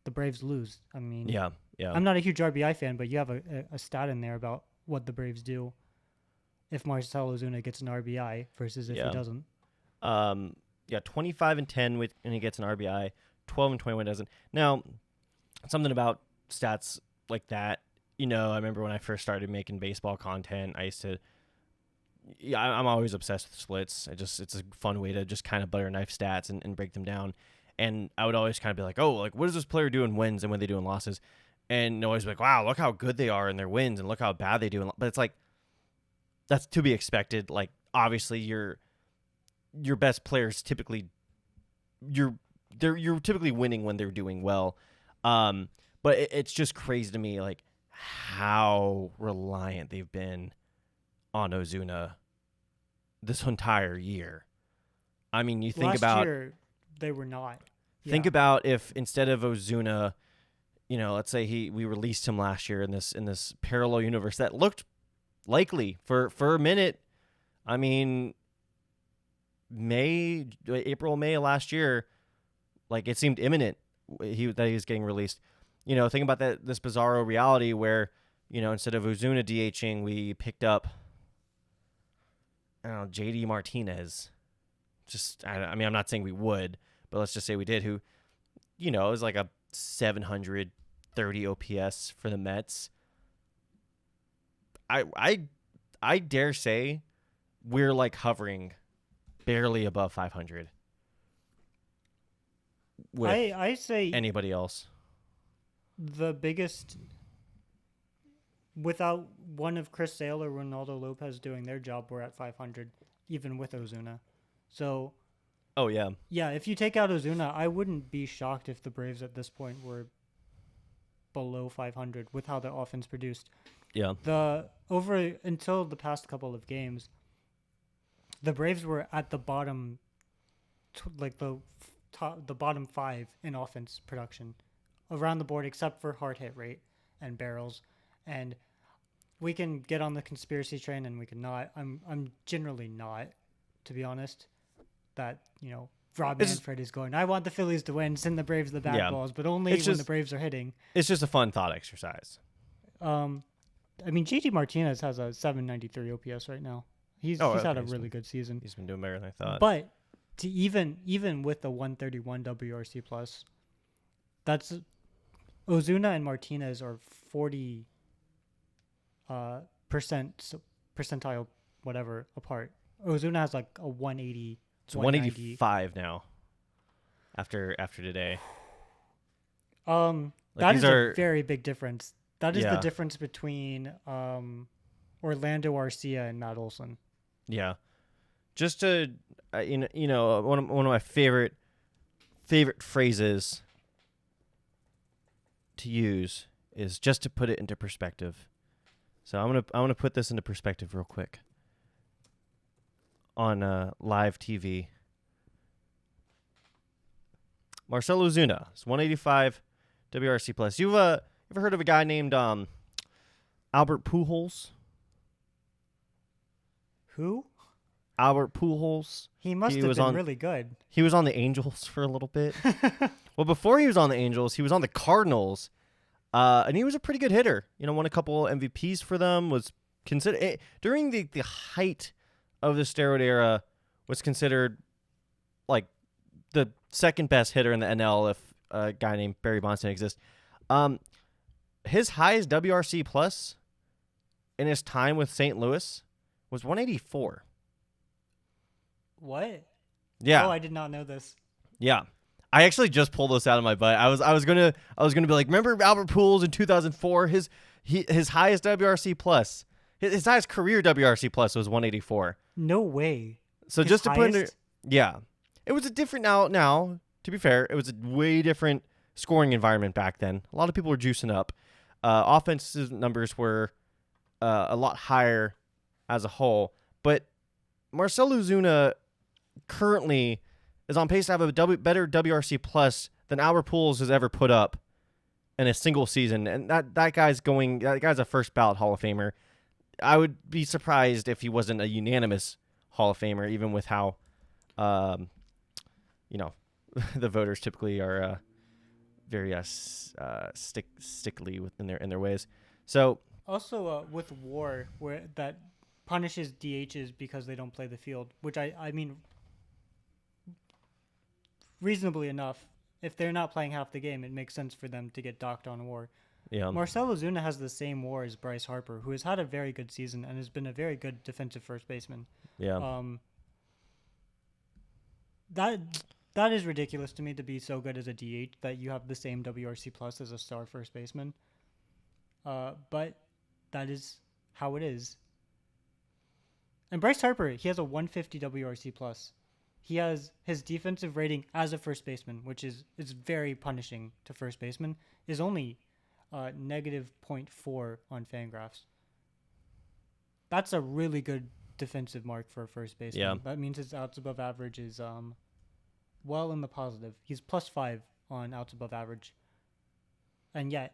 the Braves lose. I mean, Yeah. I'm not a huge RBI fan, but you have a stat in there about what the Braves do if Marcell Ozuna gets an RBI versus if he doesn't. 25 and 10 when he gets an RBI, 12 and 21 doesn't. Now, something about stats like that, I remember when I first started making baseball content, I used to. Yeah, I'm always obsessed with splits. It's a fun way to just kind of butter knife stats and break them down. And I would always kind of be like, oh, like what does this player do in wins and what they do in losses? And always be like, wow, look how good they are in their wins and look how bad they do. But it's like, that's to be expected. Like, obviously, your best players typically, you're typically winning when they're doing well. But it's just crazy to me, like how reliant they've been on Ozuna this entire year. I mean, you think Last year, they were not. Think about if instead of Ozuna, let's say we released him last year in this parallel universe that looked likely for a minute. I mean, April, May of last year, like it seemed imminent that he was getting released. Think about this bizarro reality where, instead of Ozuna DHing, we picked up, I don't know, JD Martinez. I mean, I'm not saying we would, but let's just say we did, who, is like a 730 OPS for the Mets. I dare say we're like hovering barely above 500 with I say anybody else. The biggest, without one of Chris Sale or Ronaldo Lopez doing their job, we're at 500, even with Ozuna. So, oh yeah, if you take out Ozuna, I wouldn't be shocked if the Braves at this point were below 500 with how the offense produced. Yeah. Until the past couple of games, the Braves were at the bottom, the bottom 5 in offense production around the board, except for hard hit rate and barrels. And we can get on the conspiracy train and we can not. I'm generally not, to be honest, that, Rob Manfred is going, I want the Phillies to win, send the Braves the bat balls, but only when the Braves are hitting. It's just a fun thought exercise. I mean, JT Martinez has a 793 OPS right now. He's had a really good season. He's been doing better than I thought. But to even with the 131 WRC plus, that's Ozuna and Martinez are 40 percentile whatever apart. Ozuna has like a 180. It's 185 now. After today. That is a very big difference. That is the difference between Orlando Arcia and Matt Olson. Yeah, just to one of my favorite phrases to use is just to put it into perspective. So I'm gonna put this into perspective real quick. On live TV, Marcell Ozuna is 185 WRC plus. You've ever heard of a guy named Albert Pujols? Who? Albert Pujols. He must have been really good. He was on the Angels for a little bit. Well, before he was on the Angels, he was on the Cardinals, and he was a pretty good hitter. Won a couple MVPs for them. Was considered during the height of the steroid era, was considered like the second best hitter in the NL if a guy named Barry Bonds didn't exist. His highest WRC plus in his time with St. Louis was 184. What? Yeah. Oh, I did not know this. Yeah. I actually just pulled this out of my butt. I was gonna be like, remember Albert Pujols in 2004? His highest WRC plus, his highest career WRC plus was 184. No way. So just to put it, it was a different now. To be fair, it was a way different scoring environment back then. A lot of people were juicing up. Offensive numbers were a lot higher as a whole, but Marcell Ozuna currently is on pace to have a better WRC plus than Albert Pujols has ever put up in a single season, and that guy's a first ballot Hall of Famer. I would be surprised if he wasn't a unanimous Hall of Famer, even with how, you know, the voters typically are very stickly within their ways. So Also, with WAR, where that punishes DHs because they don't play the field, which I mean, reasonably enough, if they're not playing half the game, it makes sense for them to get docked on WAR. yeah, Marcell Ozuna has the same WAR as Bryce Harper, who has had a very good season and has been a very good defensive first baseman. yeah, That is ridiculous to me, to be so good as a DH that you have the same WRC plus as a star first baseman. But that is how it is. And Bryce Harper, he has a 150 WRC plus. He has his defensive rating as a first baseman, which is very punishing to first baseman, is only negative .4 on Fangraphs. That's a really good defensive mark for a first baseman. Yeah. That means his outs above average is well in the positive. He's +5 on outs above average. And yet,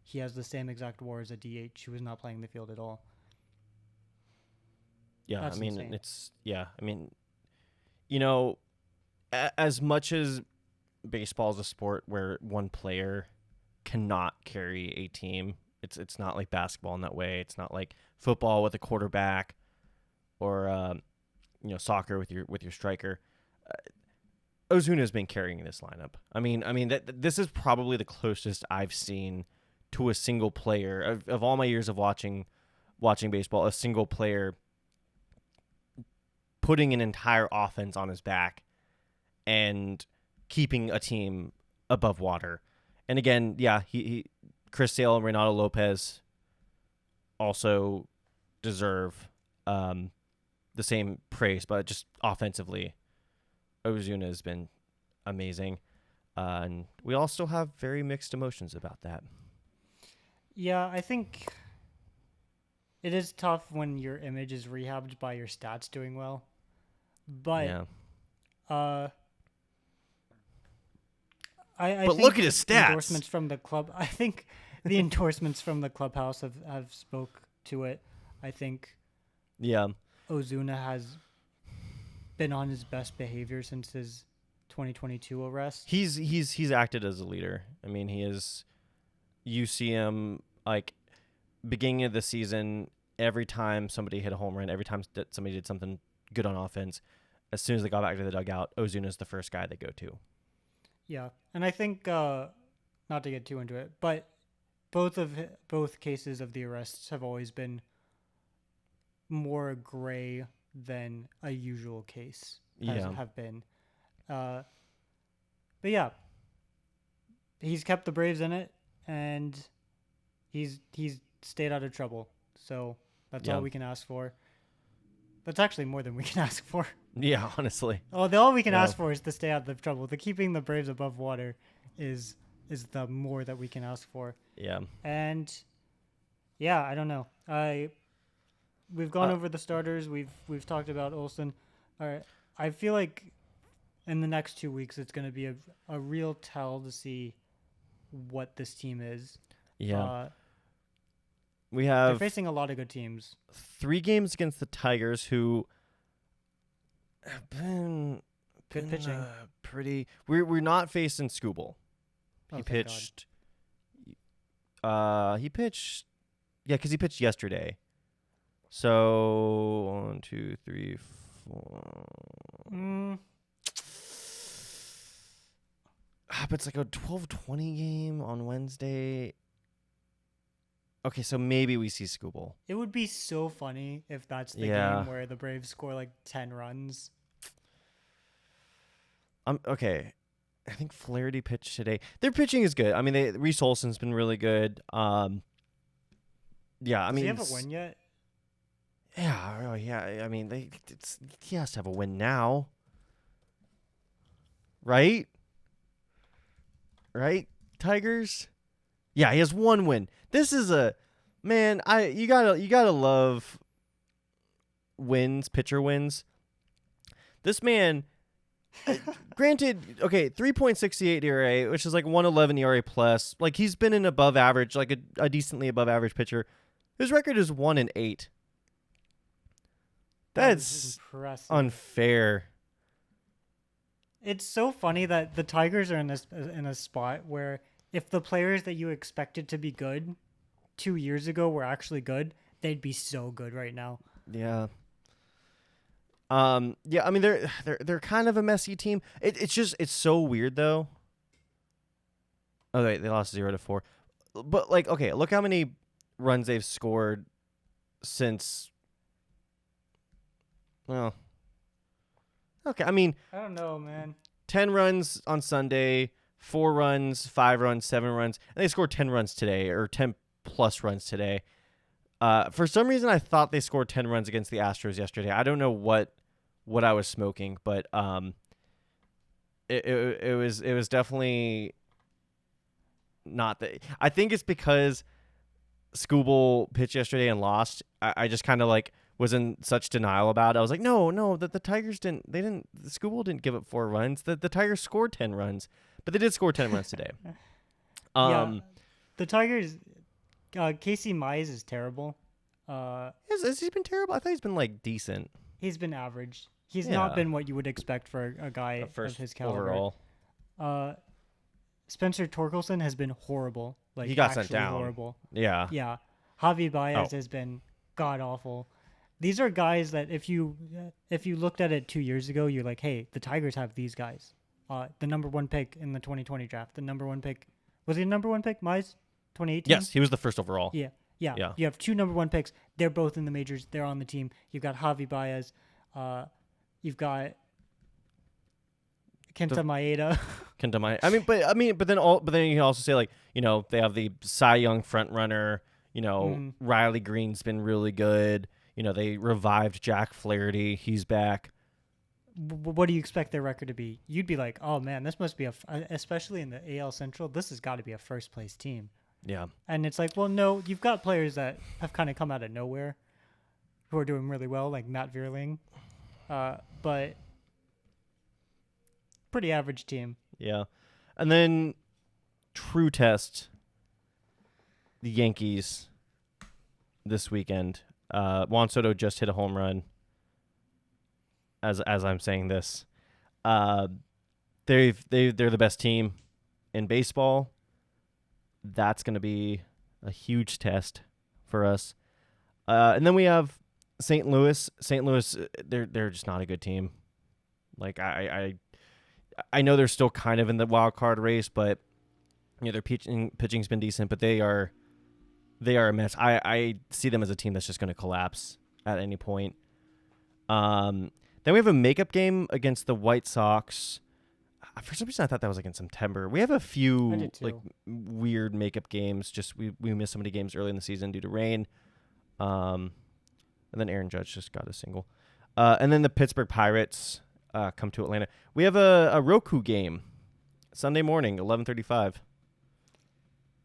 he has the same exact WAR as a DH who is not playing the field at all. yeah. That's I mean, insane. I mean, you know, as much as baseball is a sport where one player cannot carry a team, it's not like basketball in that way. It's not like football with a quarterback, or soccer with your striker. Ozuna's been carrying this lineup. I mean this is probably the closest I've seen to a single player of all my years of watching baseball, a single player putting an entire offense on his back and keeping a team above water. And again, yeah, he Chris Sale and Renato Lopez also deserve the same praise, but just offensively, Ozuna has been amazing. And we all still have very mixed emotions about that. Yeah, I think it is tough when your image is rehabbed by your stats doing well. But Yeah. I But think look at his stats. endorsements from the club. I think the endorsements from the clubhouse have spoke to it. I think Yeah. Ozuna has been on his best behavior since his 2022 arrest. He's acted as a leader. I mean, he is. You see him like beginning of the season. Every time somebody hit a home run, every time that somebody did something good on offense, as soon as they got back to the dugout, Ozuna's the first guy they go to. Yeah, and I think not to get too into it, but both cases of the arrests have always been more gray than a usual case have been. But yeah, he's kept the Braves in it, and he's stayed out of trouble. So that's all we can ask for. That's actually more than we can ask for. Yeah, honestly. Oh, all we can ask for is to stay out of trouble. The keeping the Braves above water is the more that we can ask for. Yeah. And yeah, I don't know. We've gone over the starters. We've talked about Olsen. All right. I feel like in the next 2 weeks it's going to be a real tell to see what this team is. Yeah. They're have facing a lot of good teams. 3 games against the Tigers, who have been Good pitching. Pretty. We're not facing Skubal. Oh, He thank God. pitched. He pitched. Yeah, because he pitched yesterday. So 1, 2, 3, 4. But it's like a 12:20 game on Wednesday. Okay, so maybe we see Skubal. It would be so funny if that's the Yeah. game where the Braves score like 10 runs. Okay. I think Flaherty pitched today. Their pitching is good. I mean, Reese Olson's been really good. Yeah, I Does mean, he have a win yet? Yeah, yeah. I mean, he has to have a win now, right? Right, Tigers. Yeah, he has 1 win. This is man. You gotta love wins, pitcher wins. This man. Granted, okay, 3.68 ERA, which is like 1.11 ERA plus. Like, he's been an above average, like a decently above average pitcher. His record is 1-8 That was That's impressive. unfair. It's so funny that the Tigers are in a spot where if the players that you expected to be good 2 years ago were actually good, they'd be so good right now. Yeah. Yeah, I mean they're kind of a messy team. It's so weird though. Oh wait, they lost 0-4. But like, okay, look how many runs they've scored since. Well, okay, I mean I don't know, man. 10 runs on Sunday, 4 runs, 5 runs, 7 runs, and they scored 10 runs today, or 10 plus runs today. For some reason, I thought they scored 10 runs against the Astros yesterday. I don't know what I was smoking, but it was definitely not that. I think it's because Skubal pitched yesterday and lost. I just kind of like was in such denial about it. I was like, no, the Tigers the Skubal didn't give up 4 runs. The Tigers scored 10 runs, but they did score 10 runs today. Yeah, the Tigers. Casey Mize is terrible. Has he been terrible? I thought he's been like decent. He's been average. He's Yeah. not been what you would expect for a guy First of his caliber. overall. Spencer Torkelson has been horrible. Like He got sent actually down. horrible. Yeah. Yeah. Javi Baez Oh. has been god awful. These are guys that if you looked at it 2 years ago, you're like, hey, the Tigers have these guys. The number 1 pick in the 2020 draft. The number 1 pick. Was he the number 1 pick, Mize? 2018? Yes, he was the first overall. Yeah. Yeah. You have 2 number 1 picks. They're both in the majors. They're on the team. You've got Javi Baez. You've got Kenta Maeda. But then you can also say, like, you know, they have the Cy Young front runner. You know, Riley Green's been really good. You know, they revived Jack Flaherty. He's back. What do you expect their record to be? You'd be like, oh man, this must be especially in the AL Central, this has got to be a first place team. Yeah. And it's like, well, no, you've got players that have kind of come out of nowhere who are doing really well, like Matt Vierling. But pretty average team. Yeah. And then true test, the Yankees this weekend. Juan Soto just hit a home run. As I'm saying this, they're the best team in baseball. That's going to be a huge test for us. And then we have St. Louis. St. Louis, they're just not a good team. Like I know they're still kind of in the wild card race, but you know their pitching's been decent, but they are a mess. I see them as a team that's just going to collapse at any point. Then we have a makeup game against the White Sox. For some reason, I thought that was like in September. We have a few like weird makeup games. Just we missed so many games early in the season due to rain. And then Aaron Judge just got a single. And then the Pittsburgh Pirates come to Atlanta. We have a Roku game Sunday morning, 11:35.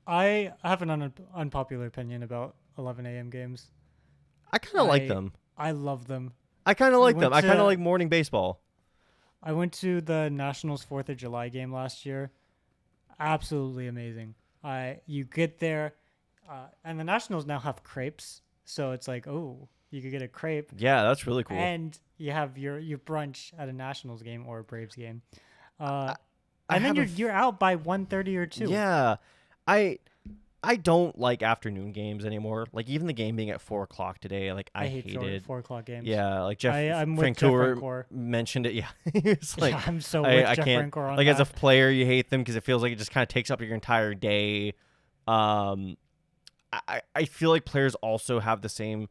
I have an unpopular opinion about 11 a.m. games. I kind of like them. I love them. I kind of like them. I kind of like morning baseball. I went to the Nationals 4th of July game last year. Absolutely amazing. You get there, and the Nationals now have crepes, so it's like, oh, you could get a crepe. Yeah, that's really cool. And you have your brunch at a Nationals game or a Braves game, and then you're out by 1:30 or 2. Yeah, I don't like afternoon games anymore. Like even the game being at 4:00 today, like I hated 4:00 games. Yeah, like I'm with Jeff Francoeur mentioned it. Yeah, it's like yeah, I'm so with Jeff Francoeur on like that. as a player, you hate them because it feels like it just kind of takes up your entire day. I feel like players also have the same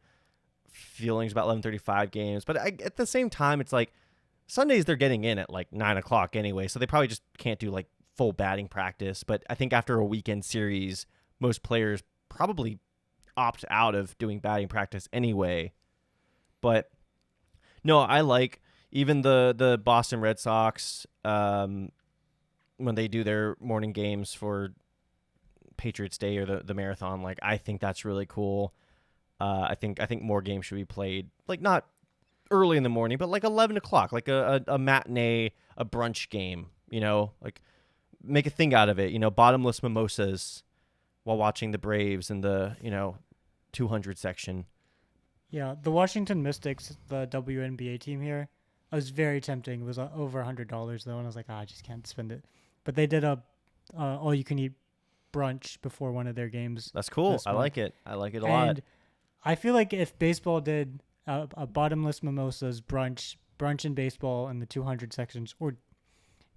feelings about 11:35 games, but at the same time, it's like Sundays they're getting in at like 9:00 anyway, so they probably just can't do like full batting practice. But I think after a weekend series, most players probably opt out of doing batting practice anyway. But no, I like even the Boston Red Sox when they do their morning games for Patriots Day or the marathon. Like I think that's really cool. I think more games should be played like not early in the morning, but like 11:00, like a matinee, a brunch game. You know, like make a thing out of it. You know, bottomless mimosas while watching the Braves in the 200 section. Yeah, the Washington Mystics, the WNBA team here, I was very tempting. It was over $100 though, and I was like, I just can't spend it. But they did a all-you-can-eat brunch before one of their games. That's cool. this I month. like it. I like it a lot. And I feel like if baseball did a bottomless mimosas brunch in baseball in the 200 sections, or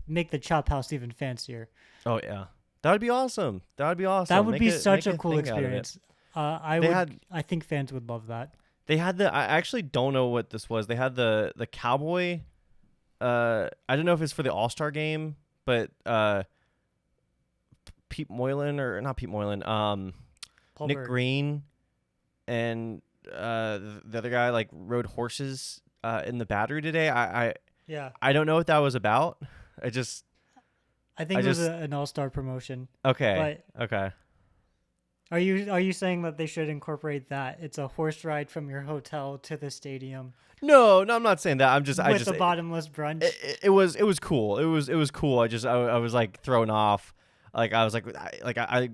make the chop house even fancier, Oh yeah, that would be awesome. That would be awesome. that would Make be it- such make a cool thing out of it. experience. I think fans would love that. They had I actually don't know what this was. They had the cowboy. I don't know if it's for the All-Star game, but Pete Moylan or not Pete Moylan. Paul Nick Berg. Green and the other guy like rode horses in the Battery today. Yeah, I don't know what that was about. I think it was just- an all-star promotion. okay. But Okay. are you saying that they should incorporate that? It's a horse ride from your hotel to the stadium No, I'm not saying that. I'm just with a bottomless brunch. it was cool. It was cool. I was like thrown off. Like I was like I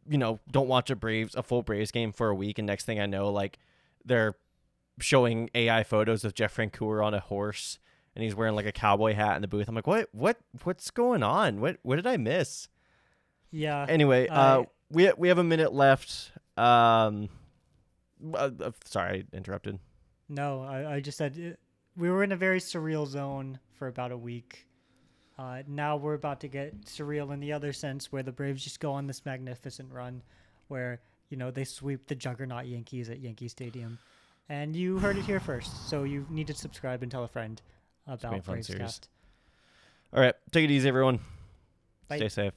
don't watch a full Braves game for a week, and next thing I know, like they're showing AI photos of Jeff Francoeur on a horse, and he's wearing like a cowboy hat in the booth. I'm like, what's going on? What did I miss? Yeah. Anyway, we have a minute left. Sorry, I interrupted. No, I just said we were in a very surreal zone for about a week. Now we're about to get surreal in the other sense, where the Braves just go on this magnificent run, where they sweep the juggernaut Yankees at Yankee Stadium, and you heard it here first. So you need to subscribe and tell a friend been a about fun series. BravesKast. All right, take it easy, everyone. Bye. Stay safe.